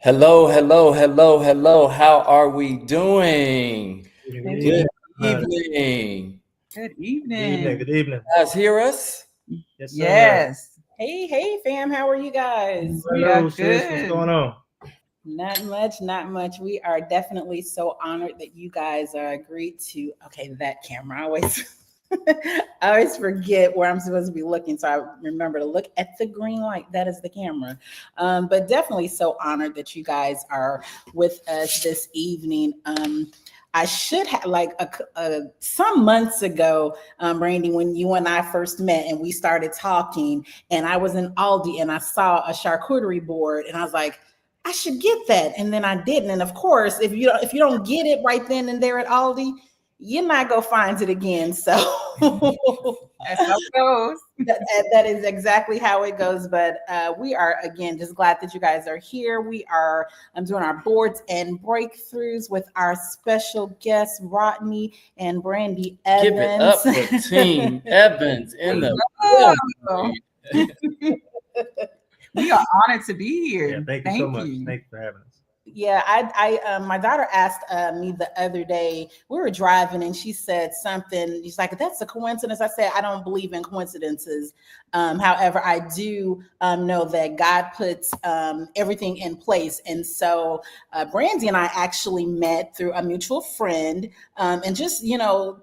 Hello, hello, hello, hello. How are we doing? Good Good evening. evening. Good Good evening. evening. Good evening. Guys, hear us? Yes, sir. Yes. Hey, fam, how are you guys? We are Hello, sis. What's good. going on? Not much, not much. We are definitely so honored that you guys agreed to. Okay, that camera. I always forget where I'm supposed to be looking, so I remember to look at the green light. That is the camera. But definitely so honored that you guys are with us this evening. I should have some months ago, Brandy, when you and I first met and we started talking, and I was in Aldi and I saw a charcuterie board, and I was like, I should get that, and then I didn't. And of course, if you don't get it right then and there at Aldi, you're not gonna find it again. So That's how it goes. that is exactly how it goes. But we are again just glad that you guys are here. We are doing our boards and breakthroughs with our special guests, Rodney and Brandee Evans. Give it up for Team Evans in the Oh, building. we are honored to be here. Yeah, thank you so much. Thank you for having us. Yeah, my daughter asked me the other day. We were driving, and she said something. She's like, "That's a coincidence." I said, "I don't believe in coincidences. However, I do know that God puts everything in place." And so, Brandy and I actually met through a mutual friend, and just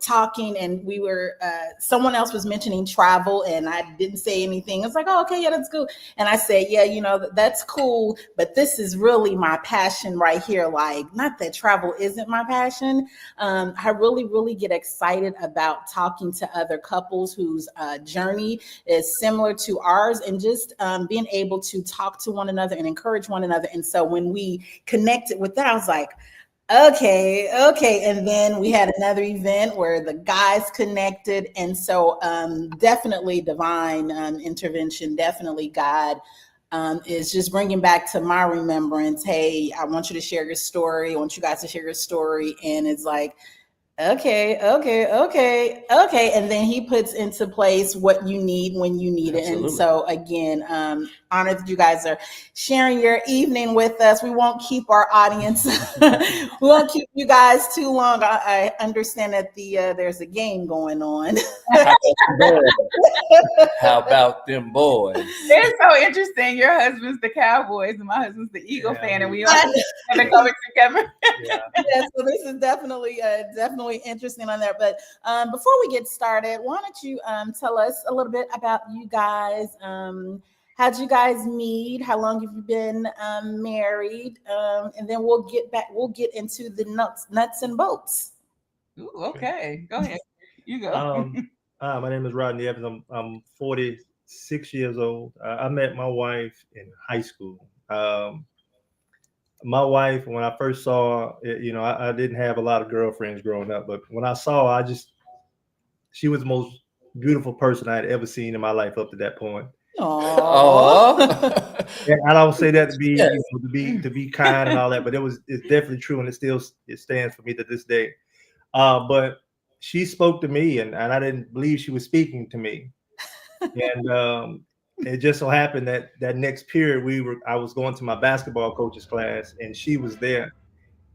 talking. And we were someone else was mentioning travel, and I didn't say anything. I was like, "Oh, okay, yeah, that's cool." And I said, "Yeah, that's cool, but this is really my passion right here. Like, not that travel isn't my passion. I really, really get excited about talking to other couples whose journey is similar to ours, and just being able to talk to one another and encourage one another." And so when we connected with that, I was like, okay. And then we had another event where the guys connected. And so definitely divine intervention, definitely God is just bringing back to my remembrance, hey, I want you to share your story. I want you guys to share your story. And it's like, okay. And then he puts into place what you need when you need it. Absolutely. And so again, honored that you guys are sharing your evening with us. We won't keep our audience, we won't keep you guys too long. I understand that there's a game going on. How about them boys? It's so interesting. Your husband's the Cowboys, and my husband's the Eagle fan, and we all together coming together. Yeah. Yeah, so this is definitely interesting on there. But before we get started, why don't you tell us a little bit about you guys? How'd you guys meet? How long have you been married? And then we'll get into the nuts and bolts. Ooh, okay, go ahead. You go. My name is Rodney Evans. I'm 46 years old. I met my wife in high school. My wife, when I first saw it, I didn't have a lot of girlfriends growing up, but when I saw her, she was the most beautiful person I had ever seen in my life up to that point. Aww. And I don't say that to be Yes. to be kind and all that, but it's definitely true, and it stands for me to this day. But she spoke to me, and I didn't believe she was speaking to me. And it just so happened that next period I was going to my basketball coach's class, and she was there.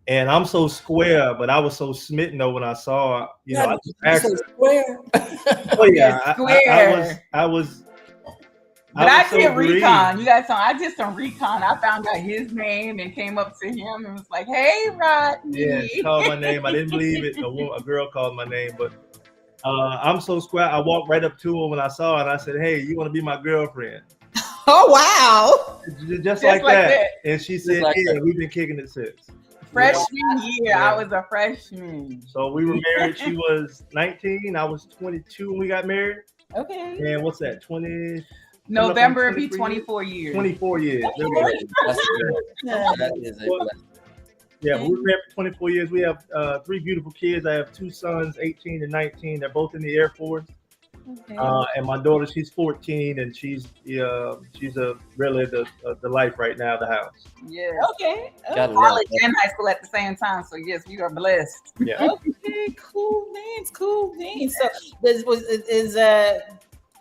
And I'm so square, but I was so smitten though when I saw her. I just asked her. Square. Oh yeah, Square. I was. But I was so did grieved. recon. You guys saw, I did some recon. I found out his name and came up to him and was like, "Hey, Rodney." Yeah, she called my name. I didn't believe it. A girl called my name, but I'm so square. I walked right up to her when I saw her, and I said, "Hey, you want to be my girlfriend?" Oh wow! Just like that. And she said, like "Yeah, that. we've been kicking it since." Freshman year, Yeah. I was a freshman. So we were married. She was 19. I was 22 when we got married. Okay. And what's that? 20. November it'd be 24 24 years. 24 years. There we go. That's good. That is a blessing. Yeah, we were married for 24 years. We have 3 beautiful kids. I have 2 sons, 18 and 19. They're both in the Air Force. Okay. And my daughter, she's 14, and she's really the life right now, the house. Yes. Okay. Gotta love College that. and high school at the same time. So yes, we are blessed. Yeah. Okay, cool beans. So this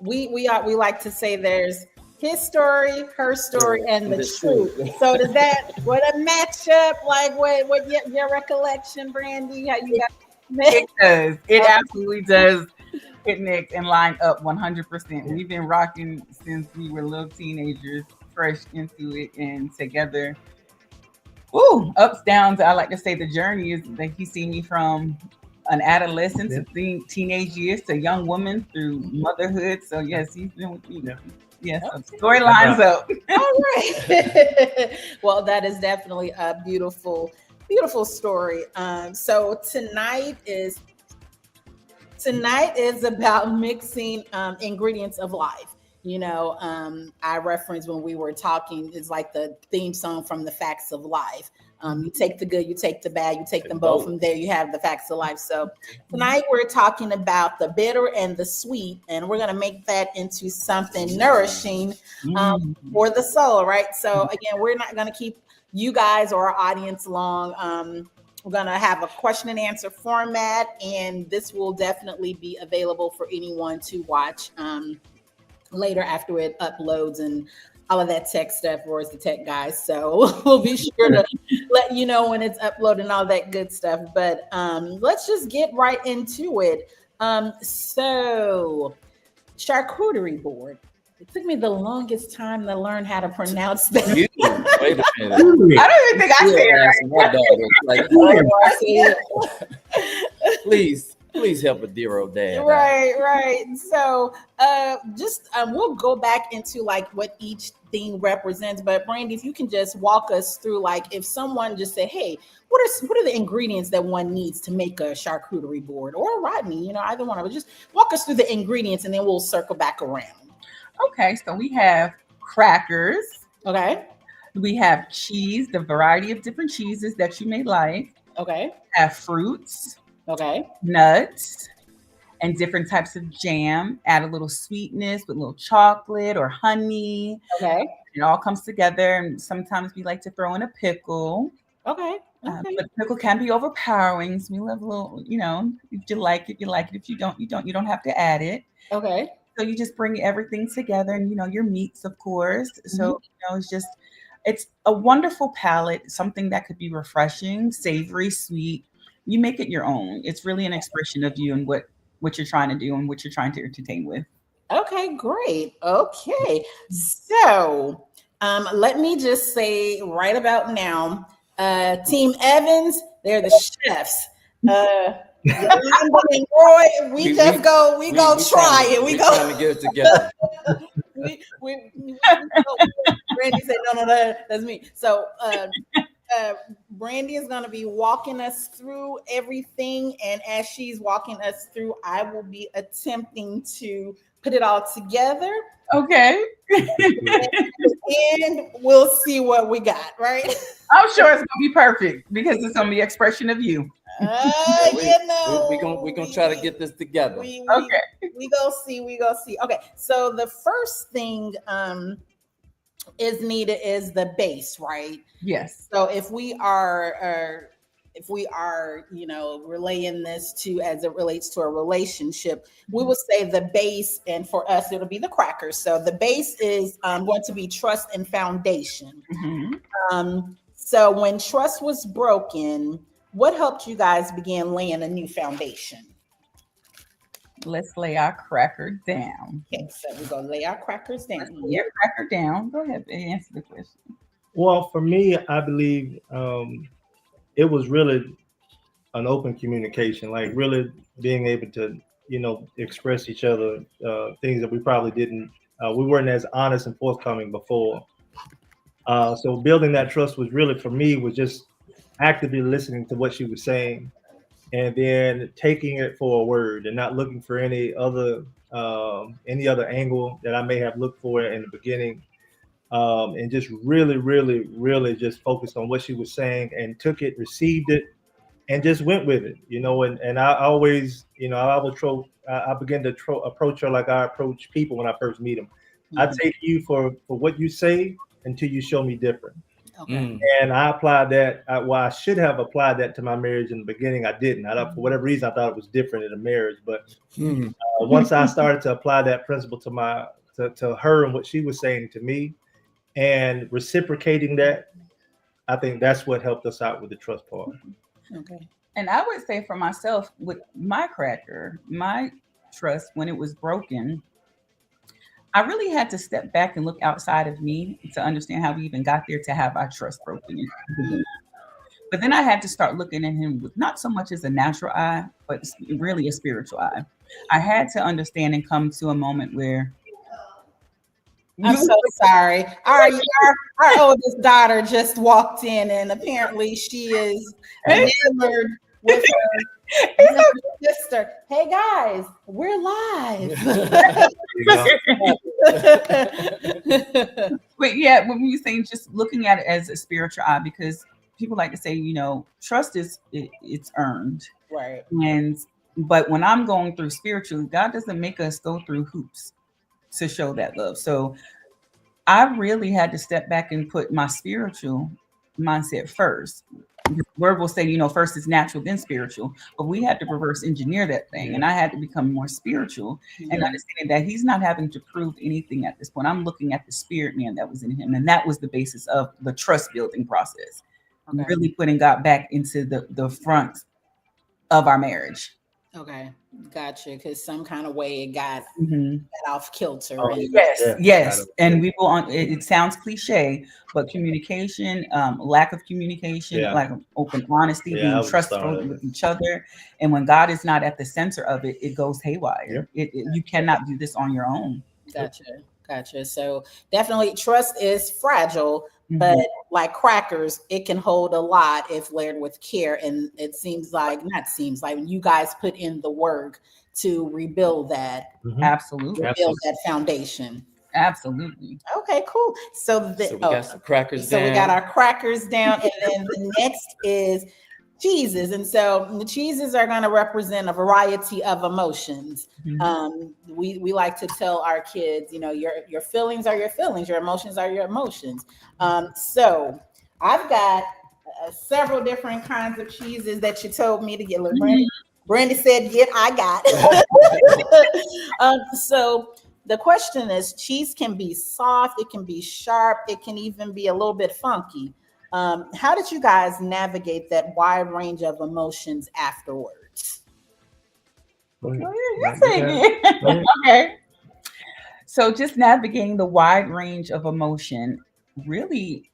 we like to say there's his story, her story, and the truth. So does that what a matchup? Like what your recollection, Brandee? How you got it does. It absolutely does connect and line up 100%. We've been rocking since we were little teenagers, fresh into it and together. Ooh, ups, downs. I like to say the journey is that he's seen me from an adolescent to teenage years to young woman through motherhood. So yes, he's been with me. Yes, story lines up. All right. Well, that is definitely a beautiful story. So tonight is about mixing ingredients of life. You know, I referenced when we were talking, it's like the theme song from The Facts of Life. You take the good, you take the bad, you take them both. From there, you have the facts of life. So tonight we're talking about the bitter and the sweet, and we're going to make that into something nourishing for the soul, right? So again, we're not going to keep you guys or our audience long. We're going to have a question and answer format, and this will definitely be available for anyone to watch later after it uploads and all of that tech stuff. Roy's the tech guy, so we'll be sure to let you know when it's uploaded and all that good stuff. But let's just get right into it. So charcuterie board. It took me the longest time to learn how to pronounce that. Wait a minute. I don't even think I said it. Please help a dear old dad. Right. So we'll go back into like what each thing represents. But Brandee, if you can just walk us through, like if someone just say, hey, what are the ingredients that one needs to make a charcuterie board, or Rodney, either one of us, just walk us through the ingredients and then we'll circle back around. Okay, so we have crackers. Okay. We have cheese, the variety of different cheeses that you may like. Okay. Have fruits. Okay. Nuts and different types of jam. Add a little sweetness with a little chocolate or honey. Okay. It all comes together. And sometimes we like to throw in a pickle. Okay. But pickle can be overpowering. So we love a little, if you like it, you like it. If you don't, you don't have to add it. Okay. So you just bring everything together and, your meats, of course. So, it's a wonderful palette, something that could be refreshing, savory, sweet. You make it your own. It's really an expression of you and what you're trying to do and what you're trying to entertain with. Okay, great. Okay. So let me just say right about now, Team Evans, they're the chefs. Yolanda and Roy, we go try it. We go trying to get it together. Brandee said, no, that's me. So Brandee is going to be walking us through everything, and as she's walking us through, I will be attempting to put it all together. Okay. And we'll see what we got, right? I'm sure it's going to be perfect because it's going to be an expression of you. We're gonna try to get this together. We go see. Okay, so the first thing is needed is the base, right? Yes. So if we are relaying this to as it relates to a relationship, we would say the base, and for us it'll be the crackers. So the base is going to be trust and foundation. So when trust was broken, what helped you guys begin laying a new foundation? Let's lay our cracker down. Okay, so we're going to lay our crackers down. Lay your cracker down. Go ahead and answer the question. Well, for me, I believe it was really an open communication, like really being able to, express each other things that we probably didn't, we weren't as honest and forthcoming before. So building that trust was really, for me, was just actively listening to what she was saying and then taking it for a word and not looking for any other angle that I may have looked for in the beginning. And just really, really, really just focused on what she was saying and took it, received it, and just went with it, and I always, I begin to approach her like I approach people when I first meet them. I take you for what you say until you show me different. Okay. And I applied that. I should have applied that to my marriage in the beginning. I didn't. For whatever reason, I thought it was different in a marriage. But once I started to apply that principle to my to her and what she was saying to me, and reciprocating that. I think that's what helped us out with the trust part. Okay. And I would say for myself, with my cracker, my trust, when it was broken, I really had to step back and look outside of me to understand how we even got there to have our trust broken. But then I had to start looking at him with not so much as a natural eye, but really a spiritual eye. I had to understand and come to a moment where I'm so sorry. Our oldest daughter just walked in, and apparently she is enamored with her sister. Hey guys, we're live. But yeah, when we were saying just looking at it as a spiritual eye, because people like to say, trust it's earned, Right. But when I'm going through spiritually, God doesn't make us go through hoops to show that love. So I really had to step back and put my spiritual mindset first. The word will say, first is natural, then spiritual, but we had to reverse engineer that thing. And I had to become more spiritual and understanding that he's not having to prove anything at this point. I'm looking at the spirit man that was in him. And that was the basis of the trust building process. Okay. Really putting God back into the front of our marriage. Okay, gotcha. Because some kind of way it got off kilter. Oh, yes. And we will on. It sounds cliche, but communication, lack of communication, lack of open honesty, being trustful with each other, and when God is not at the center of it, it goes haywire. You cannot do this on your own. Gotcha. So definitely, trust is fragile. But like crackers, it can hold a lot if layered with care. And it seems like you guys put in the work to rebuild that. Absolutely. Rebuild that foundation. Absolutely. Okay, cool. So we got some crackers down. So we got our crackers down. And then the next is cheeses. And so the cheeses are going to represent a variety of emotions. We like to tell our kids, your feelings are your feelings, your emotions are your emotions. So I've got several different kinds of cheeses that you told me to get. Brandee said, I got. So the question is, cheese can be soft, it can be sharp, it can even be a little bit funky. How did you guys navigate that wide range of emotions afterwards? Okay. So just navigating the wide range of emotion really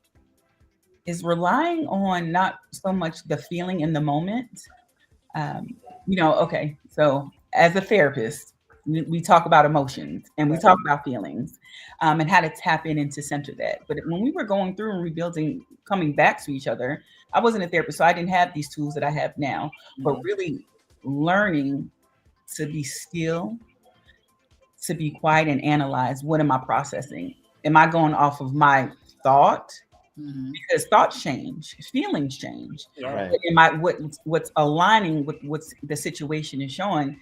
is relying on not so much the feeling in the moment. Okay. So as a therapist, we talk about emotions and we talk about feelings and how to tap into center that. But when we were going through and rebuilding, coming back to each other, I wasn't a therapist, so I didn't have these tools that I have now, but really learning to be still, to be quiet and analyze, what am I processing? Am I going off of my thought? Because thoughts change, feelings change. Right. What's aligning with what's the situation is showing,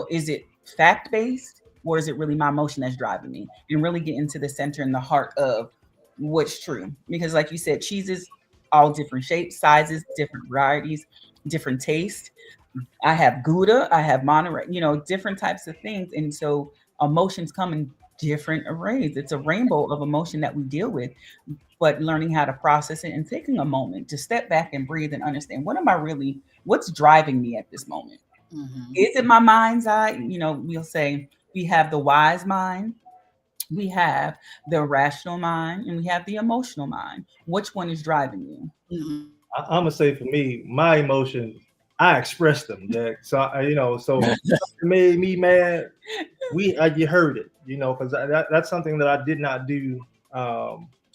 is it fact-based or is it really my emotion that's driving me? And really get into the center and the heart of what's true. Because like you said, cheeses, all different shapes, sizes, different varieties, different tastes. I have Gouda, I have Monterey, different types of things. And so emotions come in different arrays. It's a rainbow of emotion that we deal with, but learning how to process it and taking a moment to step back and breathe and understand, what's driving me at this moment? Is it my mind's eye? We'll say we have the wise mind, we have the rational mind, and we have the emotional mind. Which one is driving you? I'm gonna say for me, my emotions, I express them. So made me mad. You heard it, because that's something that I did not do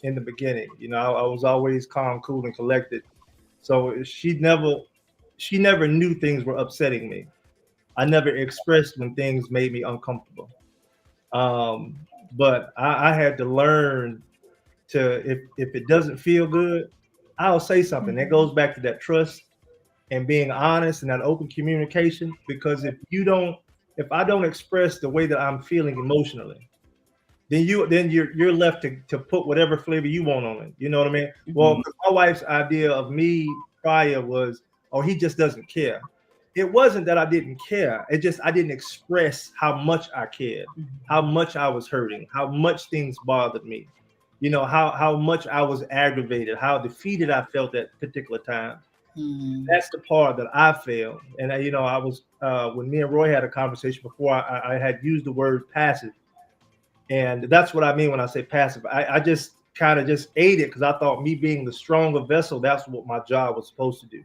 in the beginning. I was always calm, cool, and collected. So she never knew things were upsetting me. I never expressed when things made me uncomfortable. But I had to learn to, if it doesn't feel good, I'll say something. That goes back to that trust and being honest and that open communication. Because if I don't express the way that I'm feeling emotionally, then you're left to put whatever flavor you want on it. You know what I mean? Well, my wife's idea of me prior was, he just doesn't care. it wasn't that I didn't care. It just I didn't express how much I cared, how much I was hurting, how much things bothered me. You know, how much I was aggravated, how defeated I felt at particular times. That's the part that I failed. And you know, I was when me and Roy had a conversation before, I had used the word passive, and that's what I mean when I say passive. I just kind of just ate it because I thought me being the stronger vessel, that's what my job was supposed to do.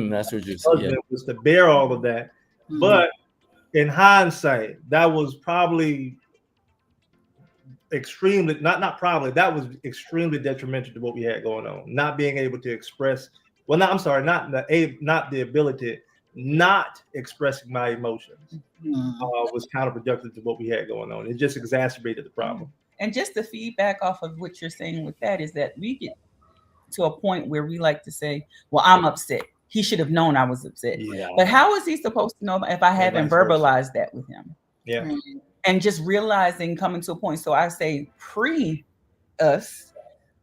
That's what you're saying. Yeah. Was to bear all of that. But in hindsight, that was probably extremely not probably that was extremely detrimental to what we had going on. Not being able to express, well, not I'm sorry, not the ability, not expressing my emotions was counterproductive to what we had going on. It just exacerbated the problem. And just the feedback off of what you're saying with that is that we get to a point where we like to say, well, I'm upset. He should have known I was upset. Yeah. But how is he supposed to know if I haven't verbalized that with him? Yeah. And just realizing, coming to a point. So I say pre us,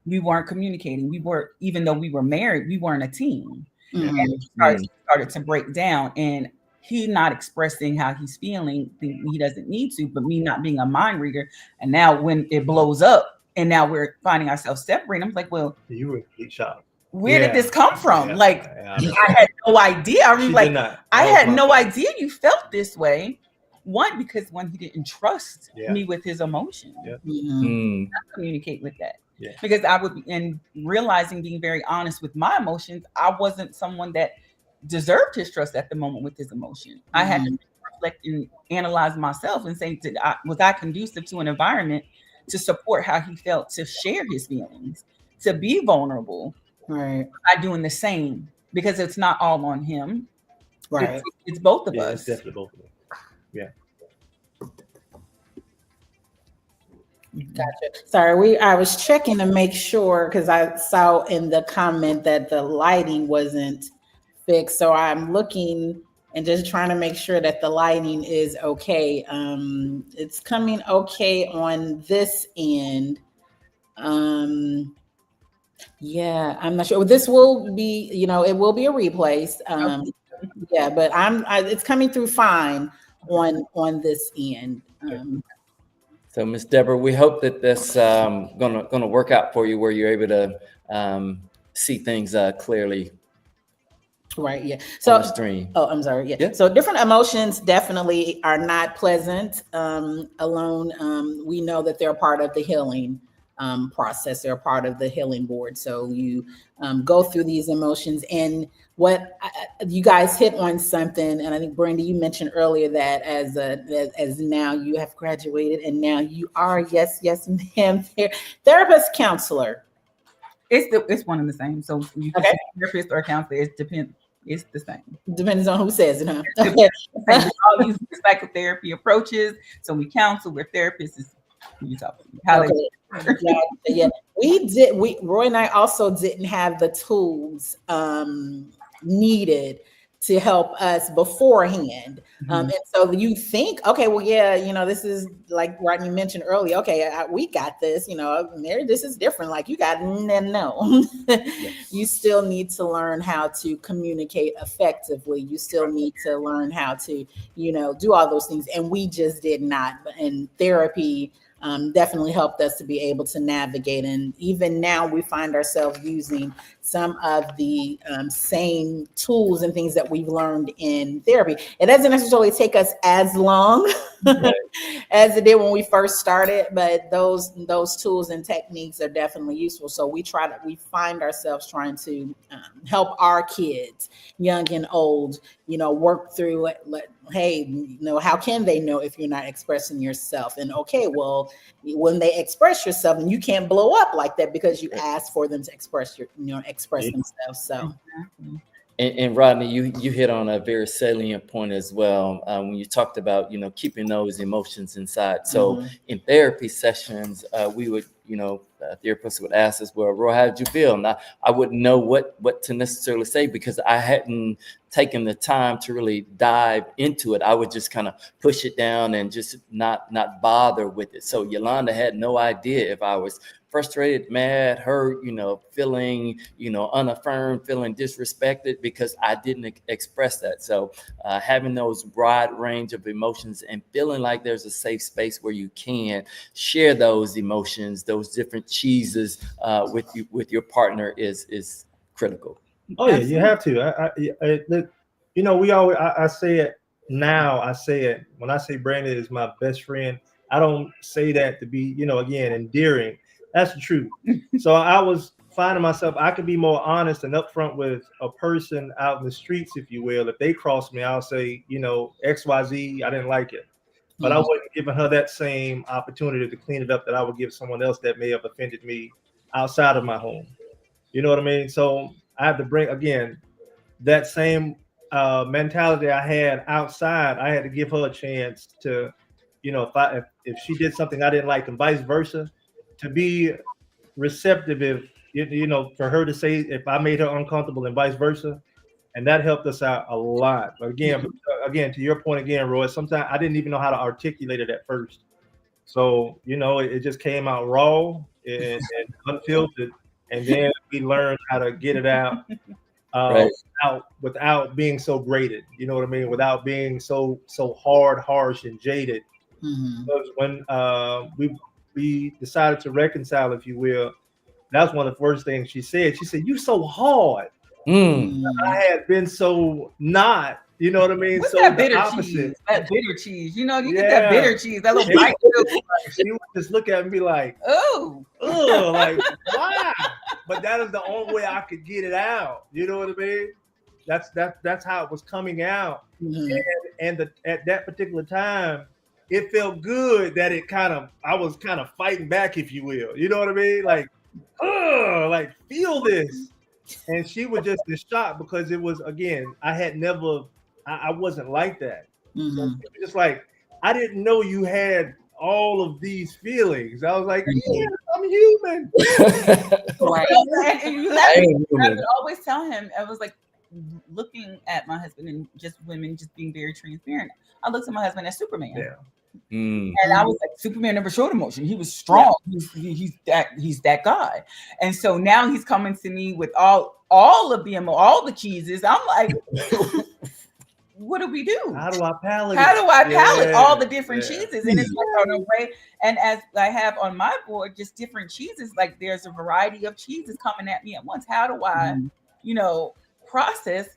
we weren't communicating. We were, even though we were married, we weren't a team. And it started to break down. And he not expressing how he's feeling, he doesn't need to, but me not being a mind reader. And now when it blows up and now we're finding ourselves separating, I'm like, well, you were in shock. Where did this come from? Like, I had no idea. I mean, like, I had no idea you felt this way. One, because he didn't trust me with his emotions. Not communicate with that. Because I would be, and realizing, being very honest with my emotions, I wasn't someone that deserved his trust at the moment with his emotion. I had to reflect and analyze myself and say, was I conducive to an environment to support how he felt, to share his feelings, to be vulnerable? Right. By doing the same, because it's not all on him. Right. It's both of us. It's definitely both of us. Yeah. Gotcha. Sorry, I was checking to make sure because I saw in the comment that the lighting wasn't fixed. So I'm looking and just trying to make sure that the lighting is okay. It's coming okay on this end. Yeah, I'm not sure. This will be, it will be a replace. Yeah, but it's coming through fine on this end. So, Miss Deborah, we hope that this gonna work out for you, where you're able to see things clearly. Right. Yeah. So, stream. Oh, I'm sorry. Yeah. So different emotions definitely are not pleasant alone. We know that they're part of the healing process. They're part of the healing board. So you go through these emotions, and you guys hit on something. And I think, Brandee, you mentioned earlier that as now you have graduated and now you are, yes, ma'am, therapist, counselor. It's one and the same. So you can say therapist or counselor. It's the same. Depends on who says it, huh? Okay. We all use psychotherapy approaches. So we counsel, we're therapists. You talk how yeah, Roy and I also didn't have the tools needed to help us beforehand. And so you think, okay, well, yeah, this is like Rodney mentioned earlier. Okay, we got this, Mary, this is different. Like, you got no. You still need to learn how to communicate effectively. You still need to learn how to, do all those things. And we just did not. And therapy definitely helped us to be able to navigate. And even now we find ourselves using some of the same tools and things that we've learned in therapy. It doesn't necessarily take us as long as it did when we first started, but those tools and techniques are definitely useful. So we find ourselves trying to help our kids, young and old, work through it. Hey, how can they know if you're not expressing yourself? And okay, well, when they express yourself, and you can't blow up like that because you asked for them to express themselves. So, and Rodney, you hit on a very salient point as well when you talked about keeping those emotions inside. So in therapy sessions, we would therapist would ask us, well, Roy, how did you feel? And I wouldn't know what to necessarily say because I hadn't taken the time to really dive into it. I would just kind of push it down and just not bother with it. So Yolanda had no idea if I was frustrated, mad, hurt, feeling, unaffirmed, feeling disrespected because I didn't express that. So having those broad range of emotions and feeling like there's a safe space where you can share those emotions, those different cheeses with your partner is critical. Oh yeah, you have to. We always. I say it now. I say it when I say Brandee is my best friend. I don't say that to be, again, endearing. That's the truth. So I was finding myself. I could be more honest and upfront with a person out in the streets, if you will. If they cross me, I'll say, XYZ. I didn't like it, but I wasn't giving her that same opportunity to clean it up that I would give someone else that may have offended me outside of my home. You know what I mean? So I have to bring, again, that same mentality I had outside. I had to give her a chance to, if she did something I didn't like and vice versa, to be receptive if, for her to say if I made her uncomfortable and vice versa. And that helped us out a lot. But again, to your point again, Roy, sometimes I didn't even know how to articulate it at first. So, it just came out raw and unfiltered. And then we learned how to get it out Right. without being so grated. You know what I mean? Without being so hard, harsh, and jaded. Because when we decided to reconcile, if you will, that's one of the first things she said. She said, "You so hard." I had been so not. You know what I mean? What's so that bitter opposite. cheese? That bitter cheese. You get that bitter cheese. That little bite. She would just look at me and be like, "Oh, like why?" But that is the only way I could get it out. You know what I mean? That's how it was coming out. And at that particular time, it felt good that I was kind of fighting back, if you will. You know what I mean? Like feel this. And she was just in shock because it was, again, I wasn't like that. So it was just like, I didn't know you had all of these feelings. I was like, yeah, I'm human. Right. I would always tell him, I was like looking at my husband and just women just being very transparent. I looked at my husband as Superman. Yeah. And I was like, Superman never showed emotion. He was strong. Yeah. He's that guy. And so now he's coming to me with all of the cheeses. I'm like, what do we do? How do I palate? All the different cheeses? And it's like on a way. And as I have on my board, just different cheeses. Like there's a variety of cheeses coming at me at once. How do I, process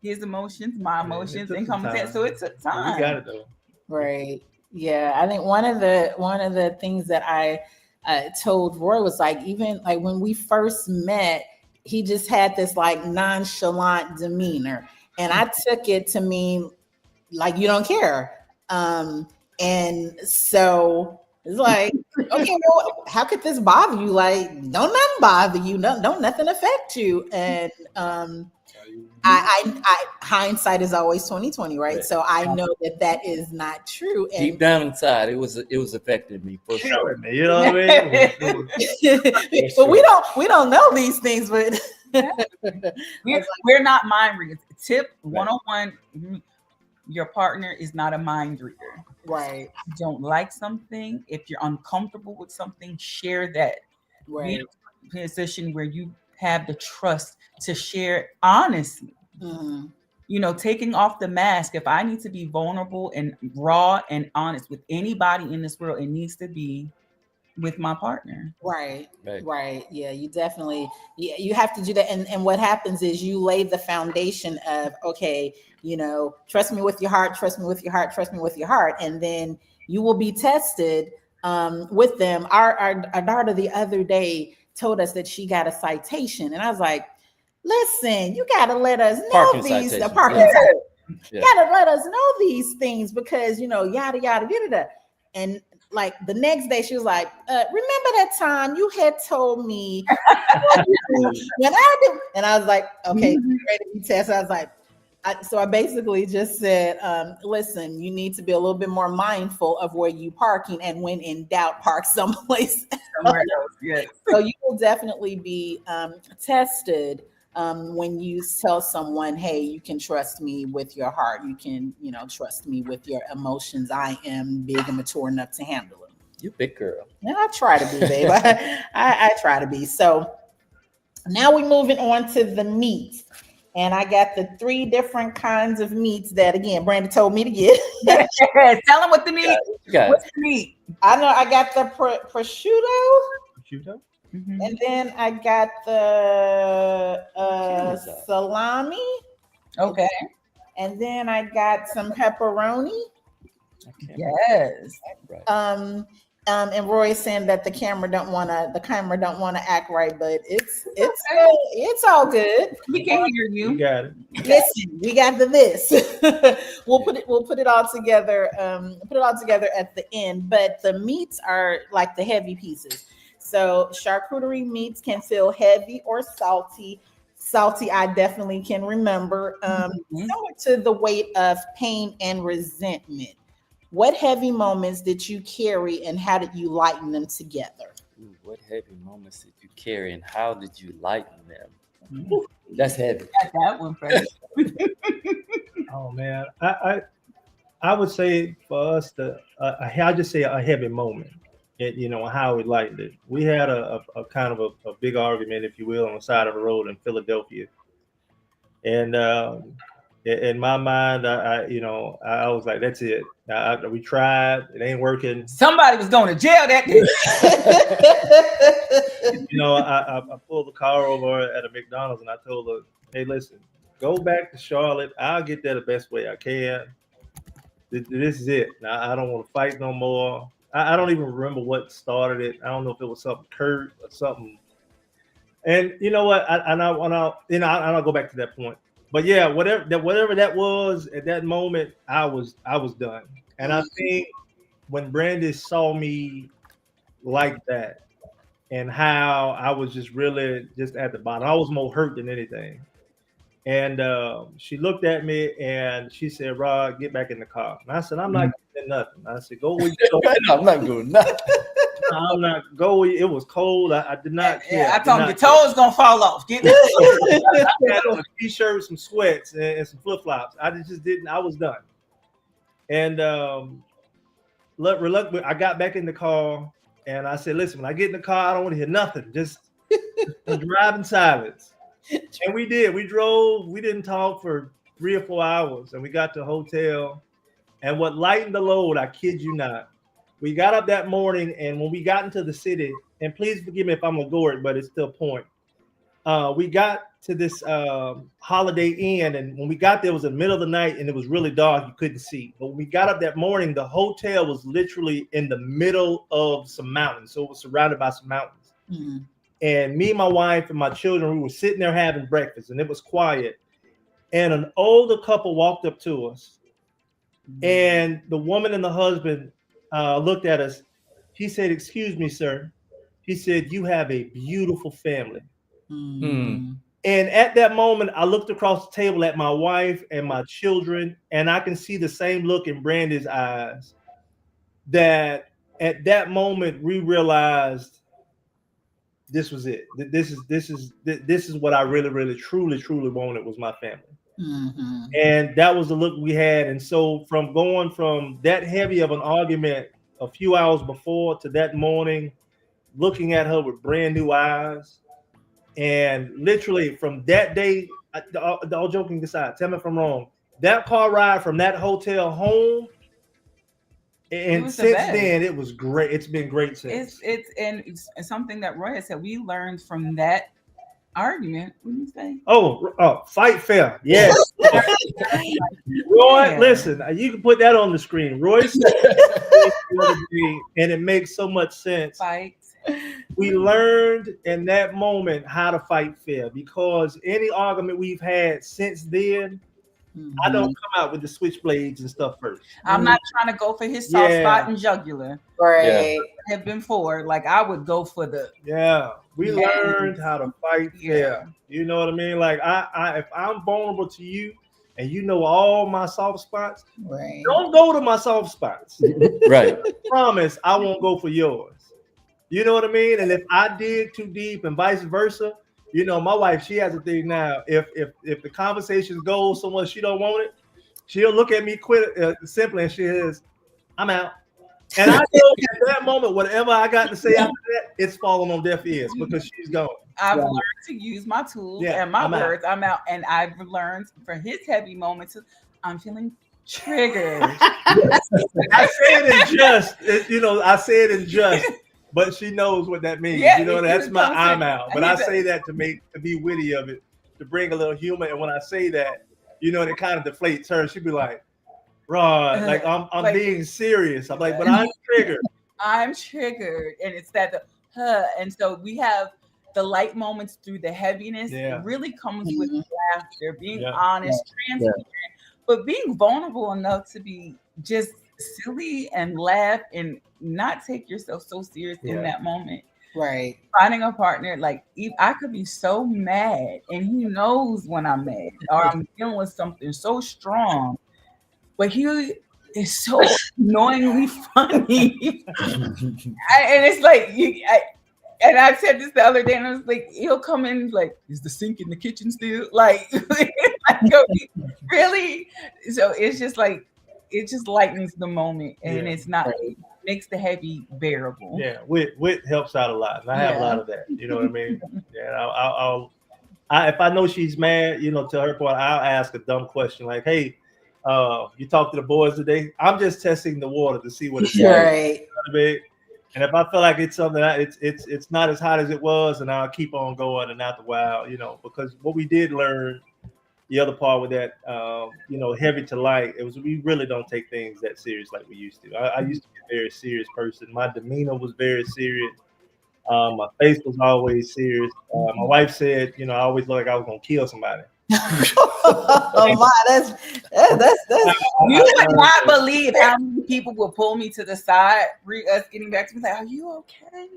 his emotions, my emotions, and come to it? So it took time. You got it though. Right. Yeah, I think one of the things that I told Roy was like, even like when we first met, he just had this like nonchalant demeanor, and I took it to mean like you don't care. And so it's like, okay, well, how could this bother you? Like, don't nothing bother you, don't nothing affect you, and I hindsight is always 20/20, right? So I know that is not true. And deep down inside, it was affecting me for sure. You know what I mean? But we don't know these things, but we're not mind readers. Tip 101: your partner is not a mind reader. Right. If you don't like something, if you're uncomfortable with something, share that. Right. Be in a position where you have the trust to share honestly. Taking off the mask. If I need to be vulnerable and raw and honest with anybody in this world, it needs to be with my partner. Right. Yeah, you definitely, you have to do that. And what happens is you lay the foundation of, okay, trust me with your heart, trust me with your heart, trust me with your heart. And then you will be tested with them. Our daughter the other day told us that she got a citation. And I was like, listen, you got to let us know the parking citation. You got to let us know these things because, yada, yada, yada. And like the next day she was like, remember that time you had told me when I did, and I was like, okay, ready to be tested. I was like, So I basically just said, listen, you need to be a little bit more mindful of where you parking, and when in doubt, park someplace Somewhere else. Yes. So you will definitely be tested when you tell someone, hey, you can trust me with your heart. You can, trust me with your emotions. I am big and mature enough to handle them. You big girl. Yeah, I try to be, babe. I try to be. So now we're moving on to the meat. And I got the 3 different kinds of meats that, again, Brandee told me to get. Tell them what the meat. What's the meat? I know I got the prosciutto. Prosciutto? Mm-hmm. And then I got the salami. Okay. And then I got some pepperoni. Yes. And Roy is saying that the camera don't want to act right, but it's all good. We can hear you. You got it. Listen, we got this. We'll put it all together. Put it all together at the end. But the meats are like the heavy pieces. So charcuterie meats can feel heavy or salty. Salty, I definitely can remember. Similar to the weight of pain and resentment. What heavy moments did you carry, and how did you lighten them together? Ooh, what heavy moments did you carry, and how did you lighten them? Ooh, that's heavy. Got that one first. Oh man, I would say for us I just say a heavy moment. How we lightened it. We had a kind of a big argument, if you will, on the side of the road in Philadelphia, and in my mind, I was like, that's it. We tried, it ain't working. Somebody was going to jail that day. I pulled the car over at a McDonald's and I told her, hey, listen, go back to Charlotte. I'll get there the best way I can. This is it. Now, I don't want to fight no more. I don't even remember what started it. I don't know if it was something curt or something. And you know what? I'll go back to that point. But yeah, whatever that was at that moment, I was done. And I think when Brandee saw me like that, and how I was just really just at the bottom, I was more hurt than anything. And she looked at me and she said, "Rod, get back in the car." And I said, "I'm not doing nothing." I said, "Go where you go." I'm not doing nothing. I'm not go. It was cold. I did not care. Yeah, I told him your toes gonna fall off. Get I had on a t-shirt, some sweats, and some flip flops. I just didn't. I was done. And reluctant, I got back in the car and I said, "Listen, when I get in the car, I don't want to hear nothing. Just drive in silence." And we did. We drove. We didn't talk for 3 or 4 hours, and we got to the hotel. And what lightened the load, I kid you not, we got up that morning, and when we got into the city, and please forgive me if I'm a gourd, but it's still a point. We got to this Holiday Inn, and when we got there, it was in the middle of the night, and it was really dark. You couldn't see. But when we got up that morning, the hotel was literally in the middle of some mountains, so it was surrounded by some mountains. Mm-hmm. And me, my wife, and my children, we were sitting there having breakfast, and it was quiet. And an older couple walked up to us, and the woman and the husband looked at us. He said, "Excuse me, sir." He said, "You have a beautiful family." Mm-hmm. And at that moment, I looked across the table at my wife and my children, and I can see the same look in Brandee's eyes. That at that moment, we realized this was it. This is what I really, really, truly, truly wanted, was my family. Mm-hmm. And that was the look we had. And so from going from that heavy of an argument a few hours before to that morning, looking at her with brand new eyes, and literally from that day, all joking aside, tell me if I'm wrong, that car ride from that hotel home, and since then it was great. It's been great since. It's something that Roy has said. We learned from that argument. What do you say? Oh, fight fair. Yes. Roy, listen, you can put that on the screen. Roy said, and it makes so much sense. Fight. We learned in that moment how to fight fair, because any argument we've had since then, I don't come out with the switchblades and stuff first. I'm not trying to go for his soft spot and jugular. Right. Have been forward. Like I would go for the. Yeah. We learned how to fight fair. You know what I mean? Like I if I'm vulnerable to you, and you know all my soft spots, Right. don't go to my soft spots. Right. Promise I won't go for yours. You know what I mean? And if I dig too deep and vice versa, you know, my wife, she has a thing now. If the conversation goes somewhere she don't want it, she'll look at me simply and she is, I'm out. And I know at that moment, whatever I got to say after that, it's falling on deaf ears because she's gone. I've learned to use my tools and my words. I'm out. And I've learned for his heavy moments, I'm feeling triggered. I say it in jest, you know, I say it in jest, but she knows what that means. Yeah, you know, that's my I'm out. But I say that to be witty of it, to bring a little humor. And when I say that, you know, it kind of deflates her. She'd be like, Rod, like I'm like, being serious. I'm like, but I'm triggered. I'm triggered. And it's that and so we have the light moments through the heaviness. It really comes with laughter, being honest, transparent, but being vulnerable enough to be just silly and laugh and not take yourself so serious in that moment. Right. Finding a partner, like I could be so mad and he knows when I'm mad or I'm dealing with something so strong, but he is so annoyingly funny. And it's like, and I said this the other day, and I was like, he'll come in like, is the sink in the kitchen still? Like, really? So it's just like, it just lightens the moment, and it's not, it makes the heavy bearable. Yeah, wit helps out a lot, and I have a lot of that. You know what I mean? Yeah, if I know she's mad, you know, to her point, I'll ask a dumb question like, "Hey, you talked to the boys today?" I'm just testing the water to see what it's like. Right. You know what I mean? And if I feel like it's something that it's not as hot as it was, and I'll keep on going, and after a while, you know, because what we did learn, the other part with that, you know, heavy to light, it was we really don't take things that serious like we used to. I used to be a very serious person. My demeanor was very serious. My face was always serious. My wife said, you know, I always looked like I was gonna kill somebody. Oh my, that's you would not believe how many people will pull me to the side, us getting back to me, like, are you okay?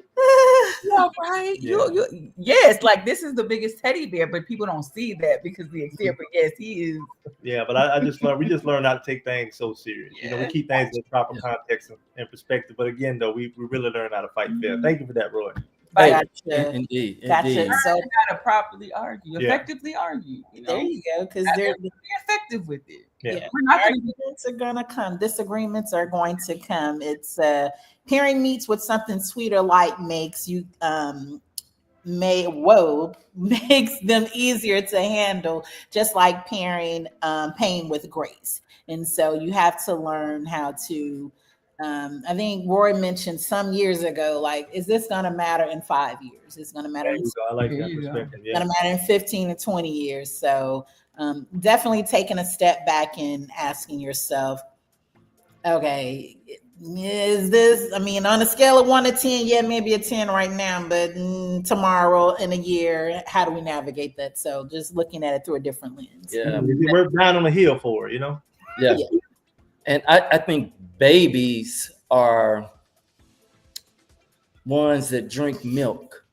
You all right? You yes, like this is the biggest teddy bear, but people don't see that because we accept, but yes, he is. Yeah, but I just learned, we just learned not to take things so serious. You know, we keep things in proper context and perspective. But again, though, we really learn how to fight fair. Thank you for that, Roy. Gotcha. Indeed. Gotcha. So how to properly argue, effectively argue. You know? There you go, because they're effective with it. Yeah. Arguments are gonna come. Disagreements are going to come. It's pairing meats with something sweet or light makes you makes them easier to handle, just like pairing pain with grace. And so you have to learn how to. I think Roy mentioned some years ago, like, is this going to matter in 5 years? It's going to matter. I like that perspective. It's going to matter in 15 to 20 years. So definitely taking a step back and asking yourself, okay, is this, I mean, on a scale of 1 to 10, yeah, maybe a 10 right now, but tomorrow, in a year, how do we navigate that? So just looking at it through a different lens. Yeah, we're down on the hill for it, you know? Yeah. And I think babies are ones that drink milk.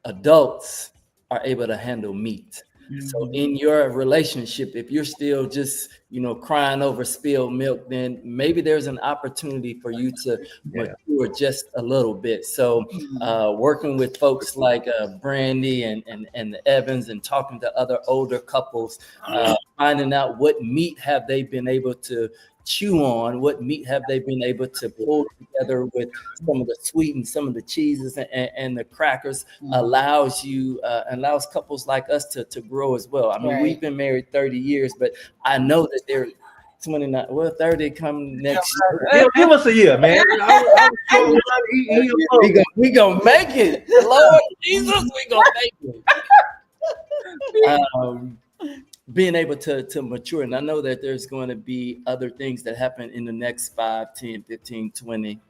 Adults are able to handle meat. Mm-hmm. So in your relationship, if you're still just, you know, crying over spilled milk, then maybe there's an opportunity for you to mature just a little bit. So working with folks like Brandee and the Evans, and talking to other older couples, finding out what meat have they been able to chew on, what meat have they been able to pull together with some of the sweet and some of the cheeses and the crackers, allows couples like us to grow as well. I mean, we've been married 30 years, but I know that they're 29, 30 come next year. Give us a year, man. We gonna make it. Lord Jesus, we gonna make it. Being able to mature. And I know that there's going to be other things that happen in the next 5, 10, 15, 20,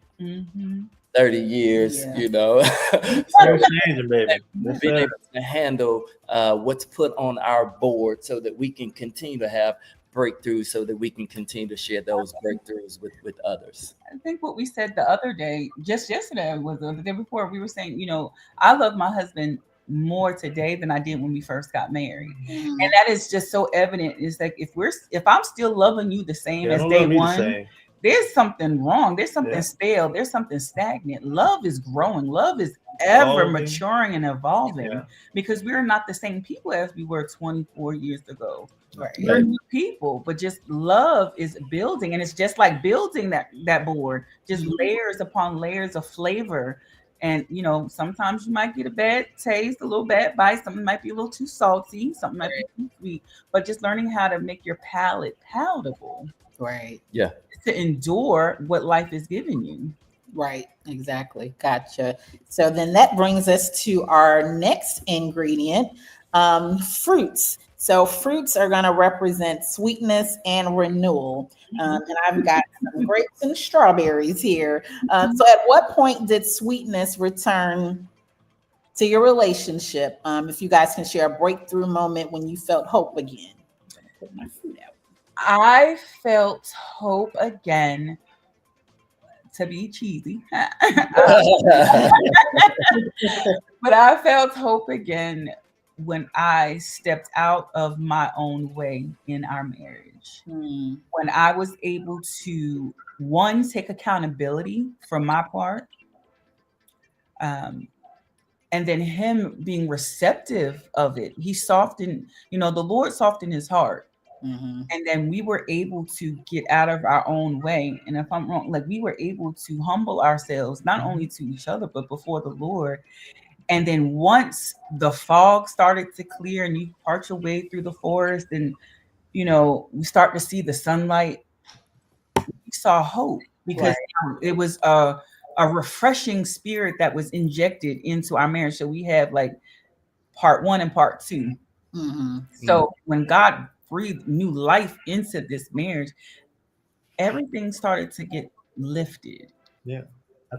30 years, you know. Changing, baby. Being able to handle what's put on our board so that we can continue to have breakthroughs, so that we can continue to share those breakthroughs with others. I think what we said the other day, just yesterday, was the day before, we were saying, you know, I love my husband more today than I did when we first got married. And that is just so evident. It's like if I'm still loving you the same as day one, there's something wrong. There's something stale. There's something stagnant. Love is growing. Love is ever maturing and evolving because we're not the same people as we were 24 years ago. Right. We're new people, but just love is building, and it's just like building that board, just layers upon layers of flavor. And sometimes you might get a bad taste, a little bad bite. Something might be a little too salty. Something might be too sweet. But just learning how to make your palate palatable, right? Yeah, to endure what life is giving you. Right, exactly. Gotcha. So then that brings us to our next ingredient, fruits. So fruits are going to represent sweetness and renewal. And I've got some grapes and strawberries here. So at what point did sweetness return to your relationship? If you guys can share a breakthrough moment when you felt hope again. Put my food out. I felt hope again, to be cheesy. But I felt hope again when I stepped out of my own way in our marriage. When I was able to, one, take accountability for my part, and then him being receptive of it. He softened, the Lord softened his heart. And then we were able to get out of our own way. And if I'm wrong, like we were able to humble ourselves, not only to each other, but before the Lord. And then once the fog started to clear and you part your way through the forest and, we start to see the sunlight, we saw hope because it was a refreshing spirit that was injected into our marriage. So we have like part 1 and part 2. So when God breathed new life into this marriage, everything started to get lifted. Yeah.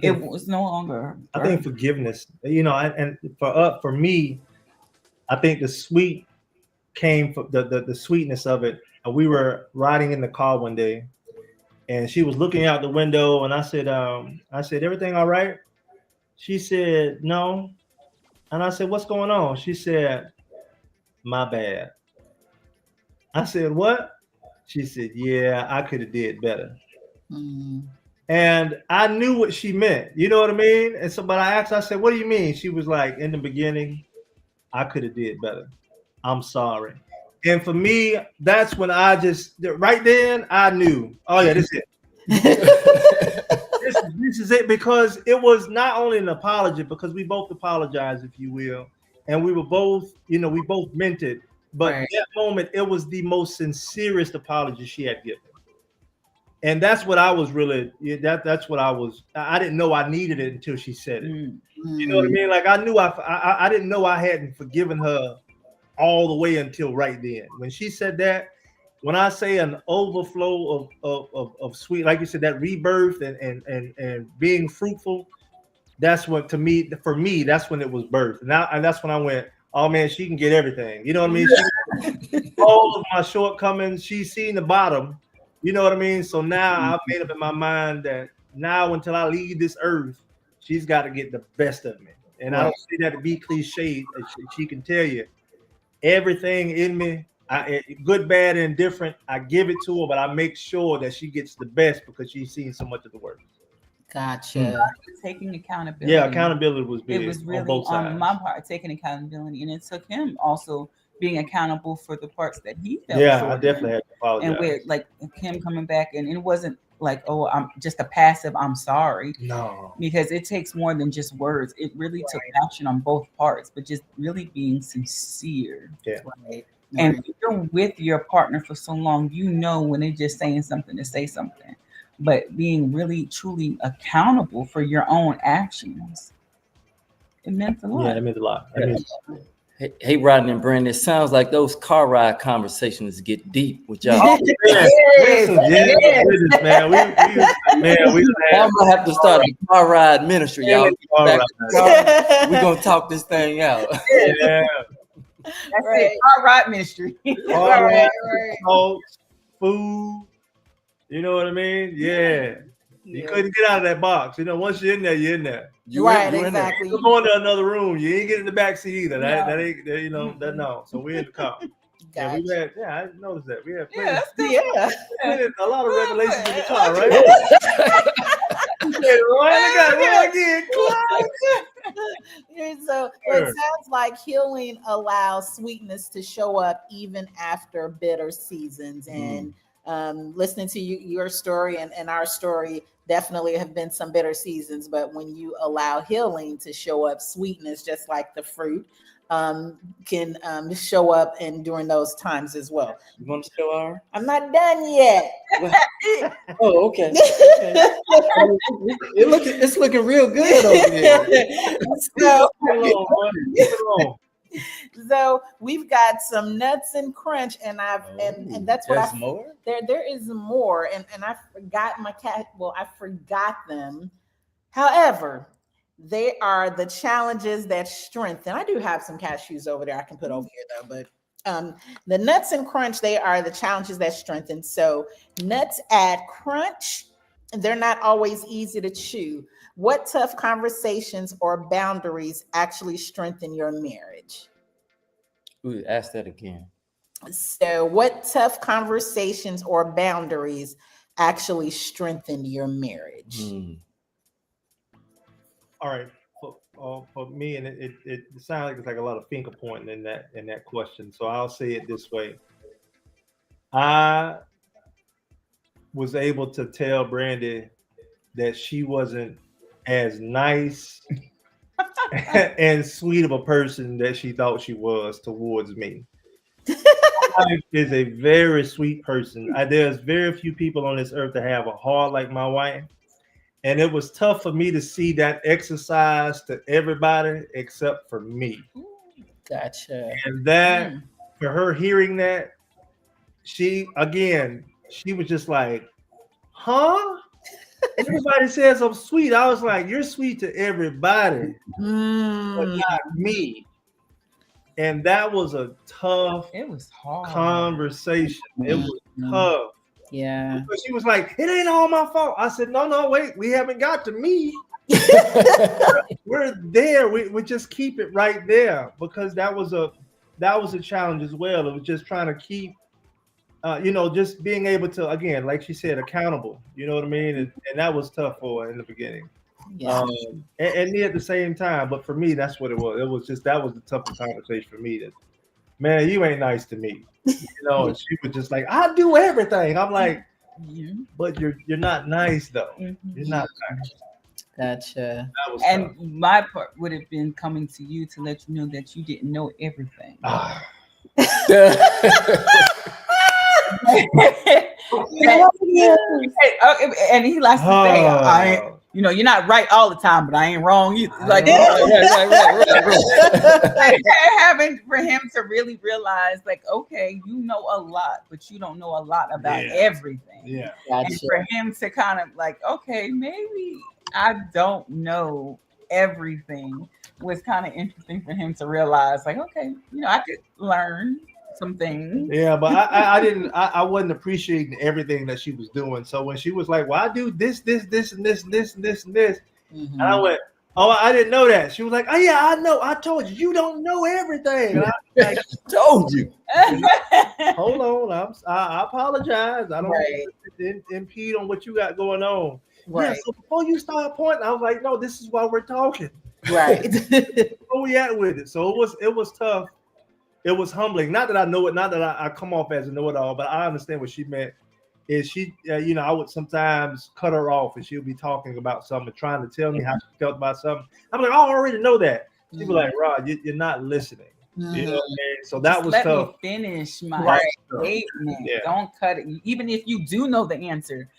It was no longer. I think forgiveness, and for me, I think the sweet came from the sweetness of it. And we were riding in the car one day, and she was looking out the window, and I said, everything all right? She said, no. And I said, what's going on? She said, my bad. I said, what? She said, yeah, I could have did better. And I knew what she meant. You know what I mean? And so, but I asked her, I said, what do you mean? She was like, in the beginning, I could have did better. I'm sorry. And for me, that's when I just, right then, I knew, oh yeah, this is it. this is it, because it was not only an apology, because we both apologized, if you will. And we were both, we both meant it. But at that moment, it was the most sincerest apology she had given. And that's what I was really, that's what I was, I didn't know I needed it until she said it. You know what I mean? Like I knew I didn't know I hadn't forgiven her all the way until right then. When she said that, when I say an overflow of sweet, like you said, that rebirth and being fruitful, that's what, for me, that's when it was birthed. And that's when I went, oh man, she can get everything. You know what I mean? All of my shortcomings, she's seen the bottom. You know what I mean? So now I've made up in my mind that now until I leave this earth, she's got to get the best of me. And I don't say that to be cliche. She can tell you everything in me, good, bad, and indifferent, I give it to her, but I make sure that she gets the best because she's seen so much of the work. Gotcha. Taking accountability. Yeah, accountability was big. It was really on my part, taking accountability, and it took him also being accountable for the parts that he felt. Yeah, I definitely had to apologize. And with like him coming back, and it wasn't like, oh, I'm just a passive, I'm sorry. No. Because it takes more than just words. It really took action on both parts, but just really being sincere. Yeah. Right. And if you're with your partner for so long, when they're just saying something to say something. But being really, truly accountable for your own actions, it meant a lot. Yeah, it meant a lot. Hey, Rodney and Brandee, it sounds like those car ride conversations get deep with y'all. Oh, yes, man. I'm gonna have to start a car ride ministry, y'all. We're gonna talk this thing out. Yeah. That's it. Car ride ministry. Talks, food. You know what I mean? Yeah. You couldn't get out of that box. Once you're in there, you're in there. Right, exactly. You're going to another room. You ain't getting in the back seat either. That ain't, no. So we're in the car. Gotcha. I noticed that. We had a lot of revelations in the car, right? So it sounds like healing allows sweetness to show up even after bitter seasons. And listening to your story and our story, definitely have been some bitter seasons, but when you allow healing to show up, sweetness, just like the fruit, can show up and during those times as well. You want to show our? I'm not done yet. Oh, okay. It's looking real good over there. So we've got some nuts and crunch, and and that's what more. There is more, and I forgot my cat. Well, I forgot them. However, they are the challenges that strengthen. I do have some cashews over there I can put over here though, but the nuts and crunch, they are the challenges that strengthen. So nuts add crunch, and they're not always easy to chew. What tough conversations or boundaries actually strengthen your marriage? Ooh, ask that again. So what tough conversations or boundaries actually strengthen your marriage? All right. For me, and it sounds like it's like a lot of finger pointing in that question. So I'll say it this way. I was able to tell Brandee that she wasn't as nice and sweet of a person that she thought she was towards me. My wife is a very sweet person. There's very few people on this earth that have a heart like my wife. And it was tough for me to see that exercise to everybody except for me. Gotcha. And that, for her hearing that, she was just like, huh? Everybody says I'm sweet. I was like, you're sweet to everybody, but not me. And that was a tough conversation. It was tough. Yeah. Because she was like, it ain't all my fault. I said, no, wait, we haven't got to me. We're there. We just keep it right there, because that was a challenge as well. It was just trying to keep just being able to, again, like she said, accountable. You know what I mean? And that was tough for her in the beginning. Yeah. And me at the same time. But for me, that's what it was. It was just, that was the toughest conversation for me. That, man, you ain't nice to me. And she was just like, I do everything. I'm like, but you're not nice though. You're not nice. Gotcha. And tough. My part would have been coming to you to let you know that you didn't know everything. And he likes to say, you're not right all the time, but I ain't wrong either. Like, right. Having for him to really realize, like, okay, you know a lot, but you don't know a lot about everything. Yeah. Gotcha. And for him to kind of like, okay, maybe I don't know everything, was kind of interesting for him to realize, like, okay, I could learn some things. Yeah, but I wasn't appreciating everything that she was doing. So when she was like, well, I do this, and this, and this, and I went, oh, I didn't know that. She was like, oh yeah, I know. I told you, you don't know everything. And I was like, told you. Hold on, I apologize. I don't want to impede on what you got going on. Right. Yeah, so before you start pointing, I was like, no, this is why we're talking. Right. Where we at with it? So it was tough. It was humbling. Not that I know it, not that I come off as a know-it-all, but I understand what she meant. Is she, I would sometimes cut her off and she'll be talking about something, trying to tell me how she felt about something. I'm like, oh, I already know that. She'd be like, Rod, you're not listening. You know what I mean? So that was tough. Let me finish my statement. Yeah. Don't cut it. Even if you do know the answer,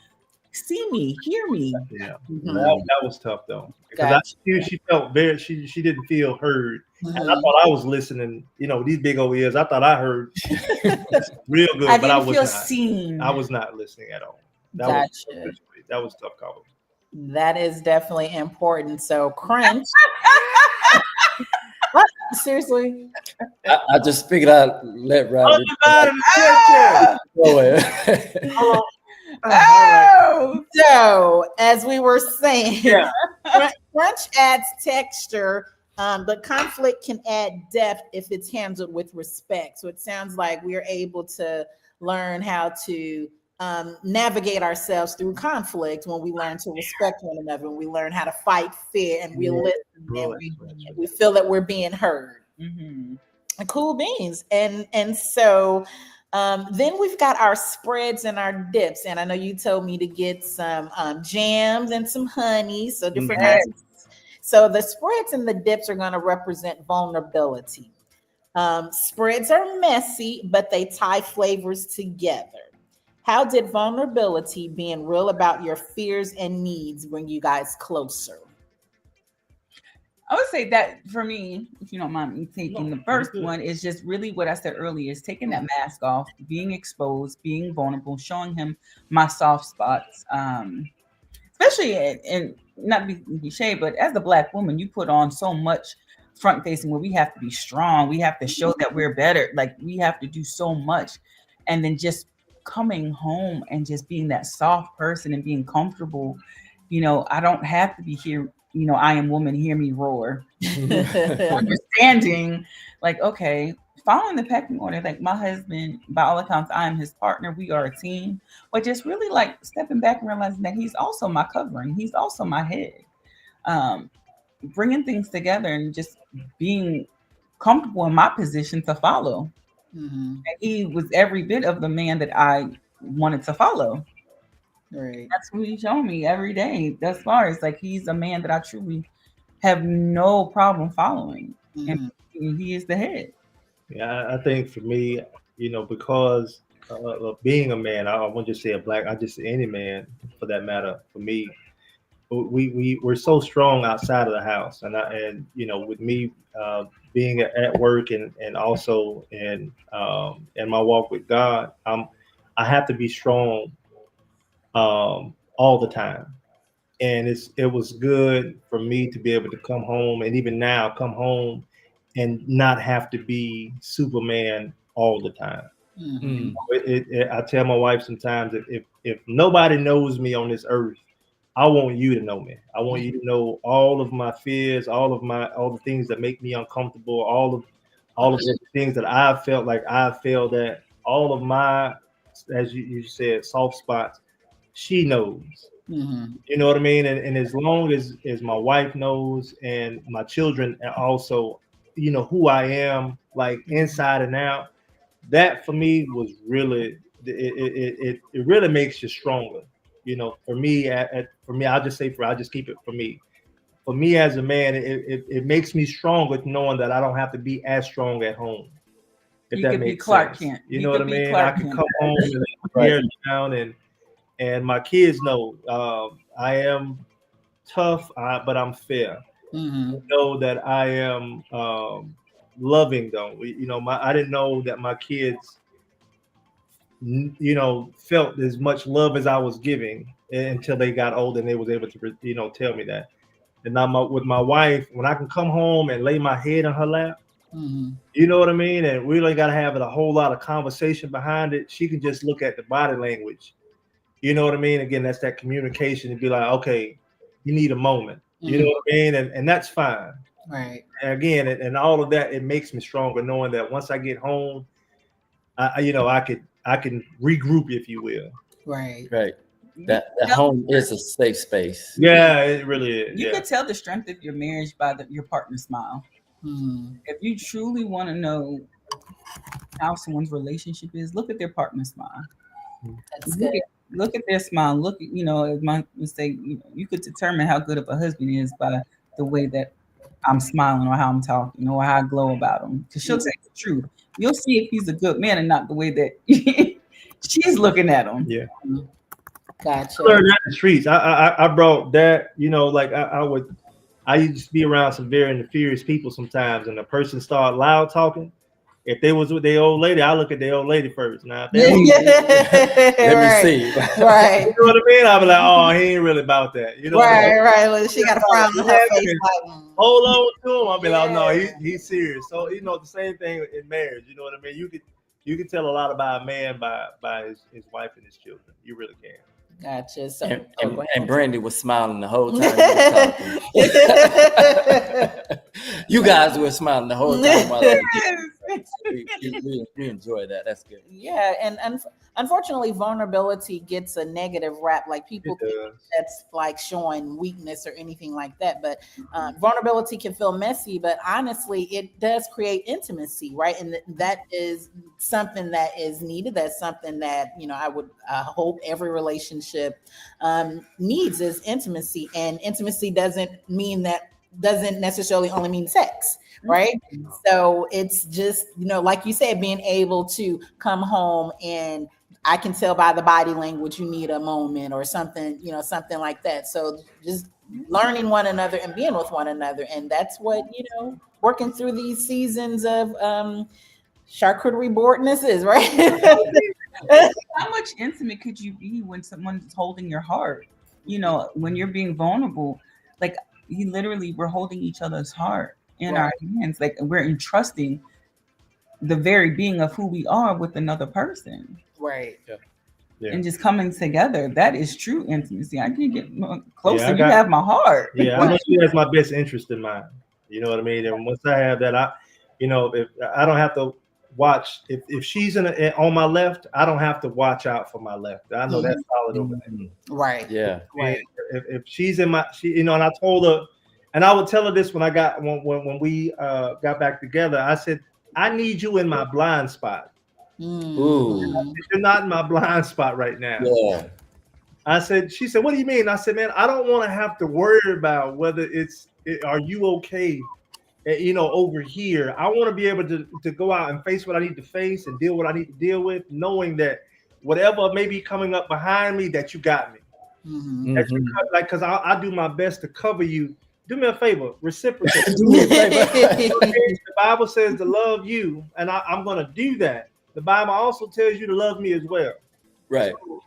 see me, hear me. Yeah, that was tough though. Because she felt she didn't feel heard. And I thought I was listening, these big old ears. I thought I heard real good, but I was not. Seen. I was not listening at all. That was tough conversation. That is definitely important. So crunch. Seriously? I just figured I'd let Rodney. Oh, So, as we were saying, Yeah. crunch adds texture, but conflict can add depth if it's handled with respect. So, it sounds like we're able to learn how to navigate ourselves through conflict when we learn to respect one another, when we learn how to fight fair and we listen and we feel that we're being heard. mm-hmm. Cool beans. And so then we've got our spreads and our dips. And I know you told me to get some jams and some honey. So different kinds of, so the spreads and the dips are going to represent vulnerability. Spreads are messy, but they tie flavors together. How did vulnerability, being real about your fears and needs, bring you guys closer? I would say that for me, if you don't mind me taking the first one, is just really what I said earlier, is taking that mask off, being exposed, being vulnerable, showing him my soft spots. Especially and not be cliche, but as a Black woman, you put on so much front facing where we have to be strong. We have to show that we're better. Like we have to do so much. And then just coming home and just being that soft person and being comfortable, I don't have to be here. I am woman, hear me roar. Understanding, like, okay, following the pecking order, like my husband, by all accounts, I am his partner. We are a team, but just really like stepping back and realizing that he's also my covering. He's also my head. Bringing things together and just being comfortable in my position to follow. Mm-hmm. And he was every bit of the man that I wanted to follow. Right. That's what he's showing me every day. Thus far, it's like he's a man that I truly have no problem following, and he is the head. Yeah, I think for me, because of being a man, I won't just say a Black, I just say any man for that matter. For me, we're so strong outside of the house, and with me being at work and also in my walk with God, I have to be strong all the time. And it was good for me to be able to come home, and even now come home and not have to be Superman all the time. Mm-hmm. I tell my wife sometimes, if nobody knows me on this earth, I want you to know me. I want you to know all of my fears, all the things that make me uncomfortable, all of the things that I felt like I failed at, all of my, as you said, soft spots. She knows. Mm-hmm. You know what I mean? And as long as my wife knows and my children also, who I am, like inside and out, that for me was really, it really makes you stronger. For me, I'll just keep it for me. For me as a man, it makes me stronger knowing that I don't have to be as strong at home. If You that could be makes Clark sense. Kent. You know what I mean? I can come home and let my hair down and my kids know I am tough, but I'm fair. Mm-hmm. Know that I am loving though. I didn't know that my kids, felt as much love as I was giving until they got old and they was able to, tell me that. And now with my wife, when I can come home and lay my head on her lap, you know what I mean? And we really got to have a whole lot of conversation behind it. She can just look at the body language. You know what I mean? Again, that's that communication and be like, okay, you need a moment. You know what I mean? And that's fine. Right. And again, and all of that, it makes me stronger knowing that once I get home, I can regroup, if you will. Right. Right. That home is a safe space. Yeah, it really is. You can tell the strength of your marriage by your partner's smile. If you truly want to know how someone's relationship is, look at their partner's smile. That's good. Look at their smile. Look, as my mistake, you could determine how good of a husband is by the way that I'm smiling or how I'm talking or how I glow about him. Because she'll tell you the truth. You'll see if he's a good man and not the way that she's looking at him. Yeah. Gotcha. I learned that in the streets. I brought that, like I used to be around some very nefarious people sometimes, and the person start loud talking. If they was with their old lady, I look at their old lady first. Now, let me see. Right. You know what I mean? I'll be like, oh, he ain't really about that. You know right. Well, she got a frown on her face. Hold on to him. I'll be like, no, he's serious. So, the same thing in marriage. You know what I mean? You can tell a lot about a man by his wife and his children. You really can. Gotcha. So, and Brandee was smiling the whole time you were talking. You guys were smiling the whole time while we enjoy that. That's good. Yeah, and unfortunately, vulnerability gets a negative rap. Like people think that's like showing weakness or anything like that. But vulnerability can feel messy, but honestly, it does create intimacy, right? And that is something that is needed. That's something that I would hope every relationship needs is intimacy. And intimacy doesn't necessarily only mean sex. Right. So it's just, like you said, being able to come home and I can tell by the body language you need a moment or something, something like that. So just learning one another and being with one another. And that's what, working through these seasons of charcuterie boardness is, right? How much intimate could you be when someone's holding your heart? When you're being vulnerable, like we're holding each other's heart in our hands, like we're entrusting the very being of who we are with another person, right? Yeah. And just coming together, that is true intimacy. I can get closer. You have my heart. Yeah, I know she has my best interest in mind. You know what I mean? And once I have that, if I don't have to watch, if she's on my left, I don't have to watch out for my left. I know that's solid over there. Right. Yeah. Right. If she's in and I told her. And I would tell her this when we got back together. I said, I need you in my blind spot. Ooh. You're not in my blind spot right now. Yeah. She said, what do you mean? I said, man, I don't want to have to worry about whether are you okay? Over here. I want to be able to go out and face what I need to face and deal what I need to deal with, knowing that whatever may be coming up behind me, that you got me. Because I do my best to cover you. Do me a favor, reciprocate. Do me a favor. The Bible says to love you, and I'm going to do that. The Bible also tells you to love me as well. Right. So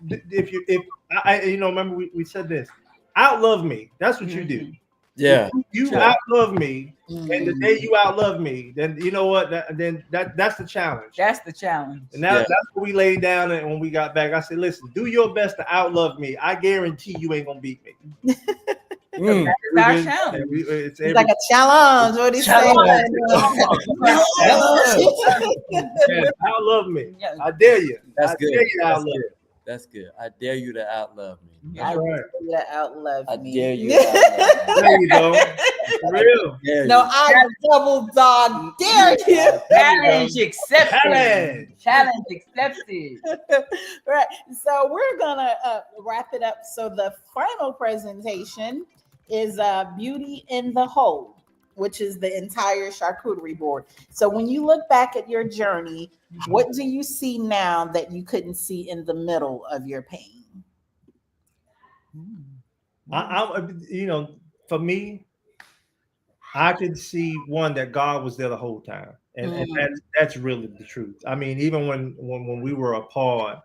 remember we said this. Outlove me. That's what you do. Yeah. You outlove me, and the day you outlove me, then you know what? That's the challenge. That's the challenge. And that's what we laid down. And when we got back, I said, listen, do your best to outlove me. I guarantee you ain't gonna beat me. Our challenge. It's like a challenge. What he saying? Outlove me. I dare you. That's good. Dare you to outlove me. That's good. I dare you to outlove me. That's right. Dare you to outlove me. I dare you to outlove me. There you go. For real. No, I double dog dare you. Challenge accepted. Challenge accepted. Right. So we're gonna wrap it up. So the final presentation is Beauty in the Whole, which is the entire charcuterie board. So when you look back at your journey, what do you see now that you couldn't see in the middle of your pain? For me, I could see one that God was there the whole time, and that's really the truth. I mean, even when we were apart,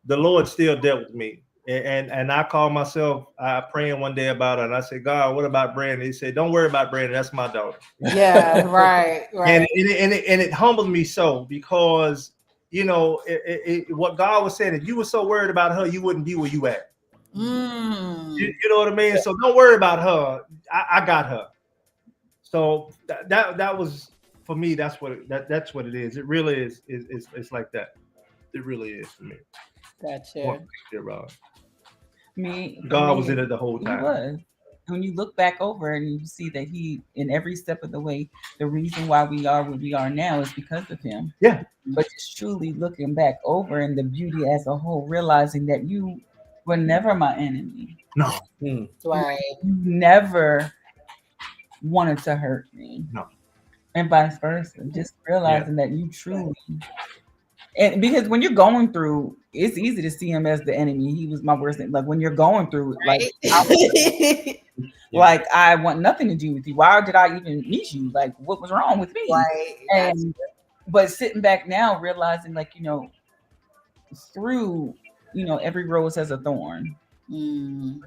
the Lord still dealt with me. And I called myself praying one day about it, and I said, God, what about Brandee? He said, don't worry about Brandee. That's my daughter. Yeah, right. And it humbled me so, because what God was saying, if you were so worried about her, you wouldn't be where you at. You know what I mean? So don't worry about her. I got her. So that was, for me, that's what it is. It really is. It's like that. It really is for me. Gotcha. God was in it the whole time. He was. When you look back over and you see that he, in every step of the way, the reason why we are where we are now is because of him. Yeah. But just truly looking back over and the beauty as a whole, realizing that you were never my enemy. No. Right. You never wanted to hurt me. No. And vice versa. Just realizing that you truly, and because when you're going through, it's easy to see him as the enemy. He was my worst. Like when you're going through, like, like I want nothing to do with you. Why did I even meet you? Like, what was wrong with me? Right. But sitting back now, realizing, like, through, every rose has a thorn.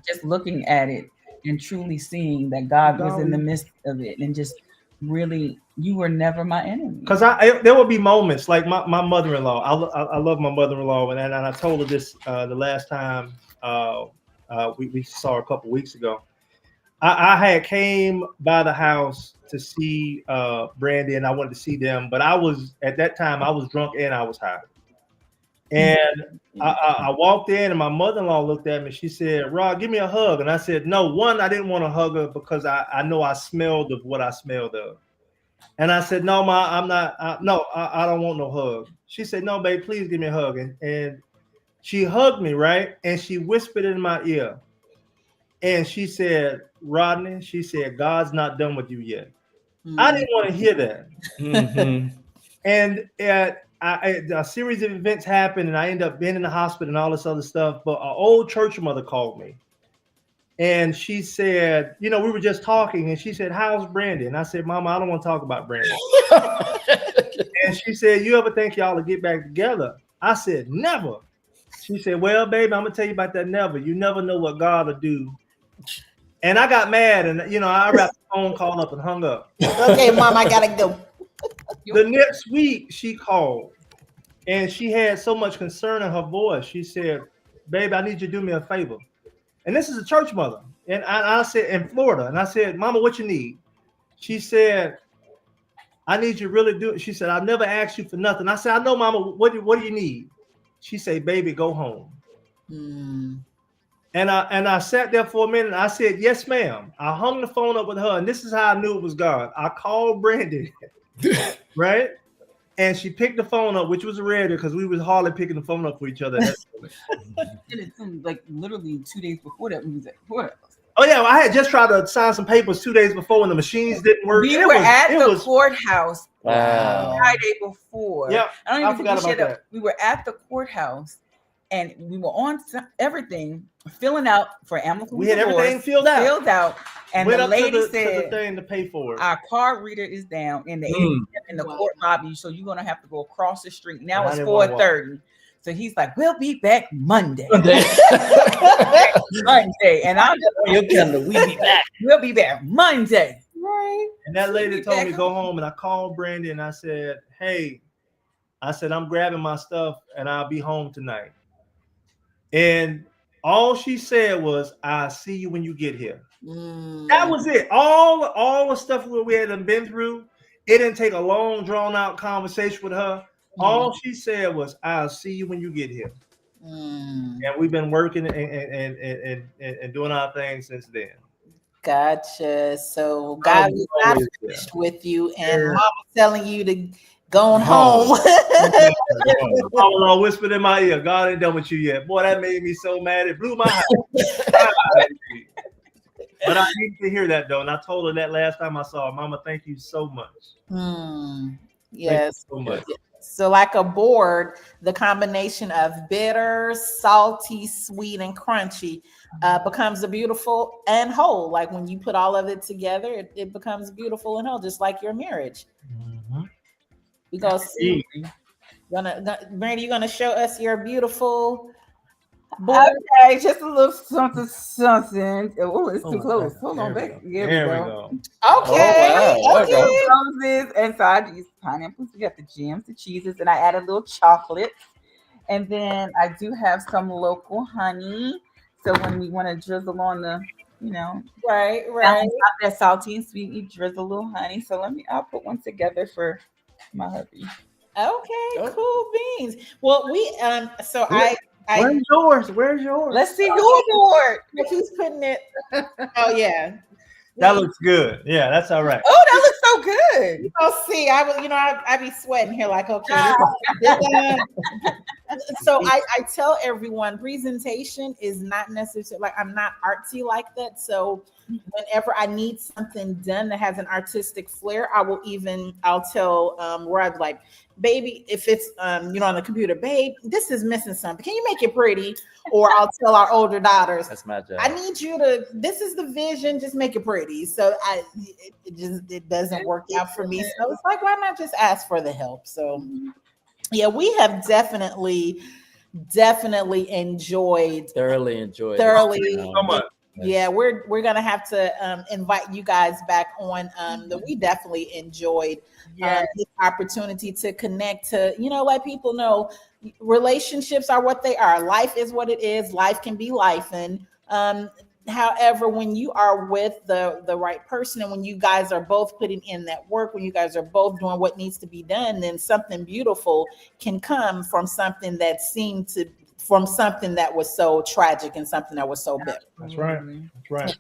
Just looking at it and truly seeing that God was in the midst of it, and just really You were never my enemy. Because there will be moments like my mother-in-law. I love my mother-in-law, and I told her this the last time we saw her a couple weeks ago. I had came by the house to see Brandee, and I wanted to see them, but at that time I was drunk and I was high. And I walked in, and my mother-in-law looked at me. She said, "Rod, give me a hug." And I said, "No, one, I didn't want to hug her because I know I smelled of what I smelled of." And I said, "No, Ma, I'm not. I don't want no hug." She said, "No, babe, please give me a hug." And she hugged me, right? And she whispered in my ear. And she said, "Rodney," she said, "God's not done with you yet." Mm-hmm. I didn't want to hear that. Mm-hmm. And a series of events happened, and I ended up being in the hospital and all this other stuff. But an old church mother called me. And she said, we were just talking, and she said, "How's Brandee?" And I said, "Mama, I don't want to talk about Brandee." And she said, "You ever think y'all will get back together?" I said, "Never." She said, "Well, baby, I'm going to tell you about that never. You never know what God will do." And I got mad, and I wrapped the phone call up and hung up. Okay, Mom, I gotta go. The next week she called, and she had so much concern in her voice. She said, "Baby, I need you to do me a favor." And this is a church mother, and I said, in Florida, and I said, "Mama, what you need?" She said, "I need you to really do it." She said, "I've never asked you for nothing." I said, "I know, Mama. What do you need?" She said, "Baby, go home." And I sat there for a minute. And I said, "Yes, ma'am." I hung the phone up with her, and this is how I knew it was God. I called Brandee, right? And she picked the phone up, which was rare because we was hardly picking the phone up for each other. Like literally 2 days before that, we was at the courthouse. Oh yeah, well, I had just tried to sign some papers 2 days before when the machines didn't work. We were at the courthouse Wow. Friday before. Yeah, I don't even forgot think about that. We were at the courthouse, and we were on everything, filling out for amicable We had divorce, everything filled out, and went the up lady to said, the thing to pay for it. "Our card reader is down in the court lobby, so you're gonna have to go across the street." Now it's 4:30. So he's like, "We'll be back Monday." Monday. And I'm just, we'll be back. We'll be back Monday. Right. And that lady told me to go home, and I called Brandee and I said, "Hey," I said, "I'm grabbing my stuff and I'll be home tonight." And all she said was, "I'll see you when you get here." That was it. All the stuff we had been through, it didn't take a long, drawn out conversation with her. All she said was, "I'll see you when you get here." And we've been working and doing our thing since then. Gotcha. So God is not finished with you, and Mama's telling you to go on home. Mama whispered in my ear, "God ain't done with you yet." Boy, that made me so mad. It blew my heart. But I need to hear that though, and I told her that last time I saw her. "Mama, thank you so much." Yes. So much. So like a board, the combination of bitter, salty, sweet, and crunchy becomes a beautiful and whole. Like when you put all of it together, it becomes beautiful and whole, just like your marriage. We go see. Brandee, you gonna show us your beautiful board? Okay, just a little something. Oh, it's too close. Hold on, back. There we go. Okay. Roses and side these pineapples. We got the jams, the cheeses, and I added a little chocolate. And then I do have some local honey. So when we want to drizzle on the, right. Not that salty and sweet, you drizzle a little honey. So I'll put one together for my hubby. Okay, cool beans. Well, Where's yours? Let's see your board. Who's putting it? Oh yeah. That looks good. Yeah, that's all right. Oh, that looks so good. See, I be sweating here like, okay. So I tell everyone presentation is not necessarily, like, I'm not artsy like that. So whenever I need something done that has an artistic flair, I'll tell Rod, like, baby, if it's on the computer, babe, this is missing something. Can you make it pretty? Or I'll tell our older daughters, that's my job. I need you to, this is the vision, just make it pretty. So it doesn't work out for me. So it's like, why not just ask for the help? So yeah, we have definitely enjoyed. Thoroughly enjoyed. So much. Yeah, we're gonna have to invite you guys back on. That we definitely enjoyed this opportunity to connect, to let people know relationships are what they are. Life is what it is. Life can be life, and however, when you are with the right person, and when you guys are both putting in that work, when you guys are both doing what needs to be done, then something beautiful can come from something that was so tragic and something that was so bitter. That's right. That's right.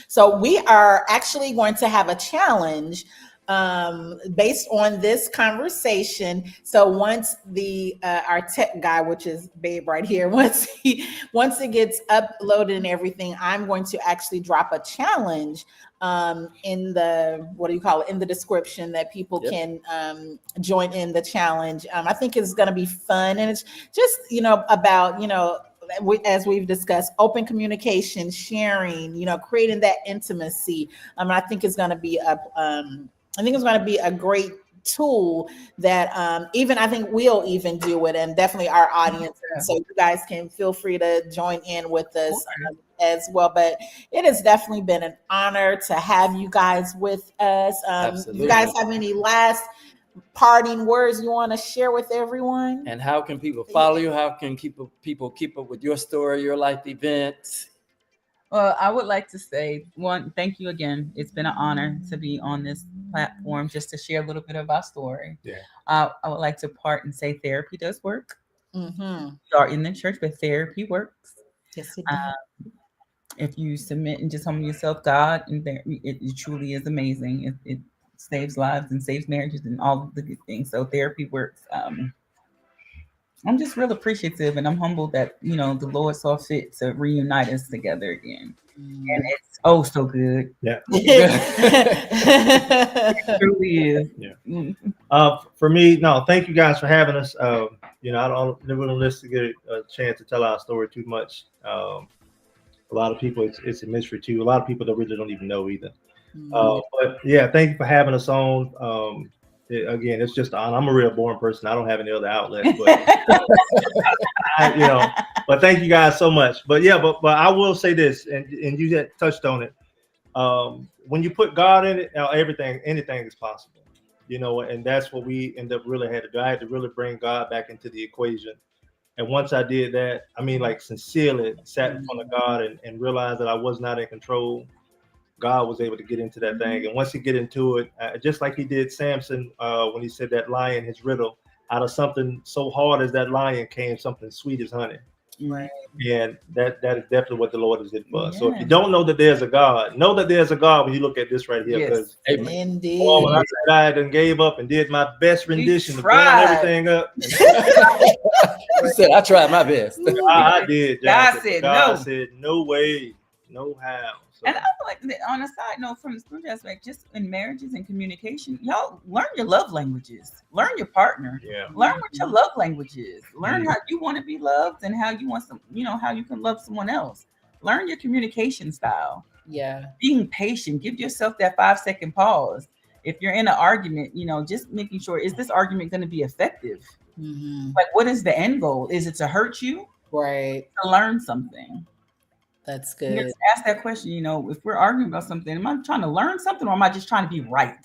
So we are actually going to have a challenge based on this conversation. So once our tech guy, which is Babe right here, once it gets uploaded and everything, I'm going to actually drop a challenge in the description that people can join in the challenge. I think it's going to be fun, and it's just about as we've discussed, open communication, sharing, creating that intimacy. I think it's going to be a great tool that even I think we'll even do it, and definitely our audience. So you guys can feel free to join in with us as well. But it has definitely been an honor to have you guys with us. You guys have any last parting words you want to share with everyone? And how can people follow you? How can people keep up with your story, your life events? Well, I would like to say, one, thank you again. It's been an honor to be on this platform just to share a little bit of our story. Yeah. I would like to part and say therapy does work. Mm-hmm. We are in the church, but therapy works. Yes, it does. If you submit and just humble yourself, God, and it truly is amazing. It saves lives and saves marriages and all of the good things. So therapy works. I'm just real appreciative, and I'm humbled that the Lord saw fit to reunite us together again, and it's so good. Yeah, it truly is. Yeah. For me, thank you guys for having us. I don't never want to get a chance to tell our story too much. A lot of people, it's a mystery too. A lot of people really don't even know either. But yeah, thank you for having us on. Again, it's just an honor. I'm a real boring person. I don't have any other outlets, but but thank you guys so much. But I will say this, and you had touched on it. When you put God in it, anything is possible. And that's what we end up really had to do. I had to really bring God back into the equation. And once I did that, sincerely sat in front of God and realized that I was not in control. God was able to get into that thing. And once he get into it, just like he did Samson, when he said that lion, his riddle, out of something so hard as that lion came something sweet as honey. Right. And that is definitely what the Lord is in for us. So if you don't know that there's a God, know that there's a God when you look at this right here. Because indeed. When I said I done gave up and did my best rendition to burn everything up. You said I tried my best. I did. God said no way, no how. So. And I feel like on a side note, from the spiritual aspect, just in marriages and communication, y'all learn your love languages. Learn your partner. Yeah. Learn what your love language is. Learn how you want to be loved and how you want how you can love someone else. Learn your communication style. Yeah. Being patient. Give yourself that 5-second pause. If you're in an argument, just making sure, is this argument going to be effective? Mm-hmm. Like, what is the end goal? Is it to hurt you? Right. To learn something? That's good. Just ask that question. If we're arguing about something, am I trying to learn something, or am I just trying to be right?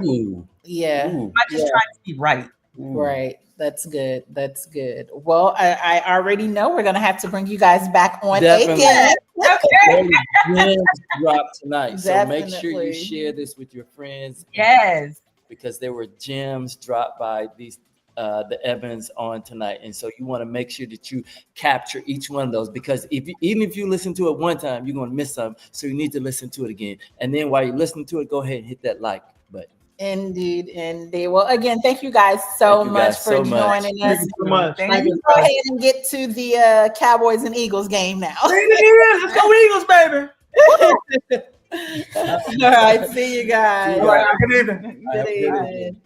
Ooh. Yeah. Am I just trying to be right? Right. That's good. That's good. Well, I already know we're gonna have to bring you guys back on again. Okay. Gems drop tonight, so make sure you Definitely. share this with your friends. Yes. Because there were gems dropped by these the Evans on tonight, and so you want to make sure that you capture each one of those, because even if you listen to it one time, you're going to miss something, so you need to listen to it again. And then while you're listening to it, go ahead and hit that like button. Indeed. Well, again, thank you guys so much for joining us. Thank you so much. Thank you. Go ahead and get to the Cowboys and Eagles game now. Let's go Eagles, baby. All right, see you guys. All right, good evening. Good evening.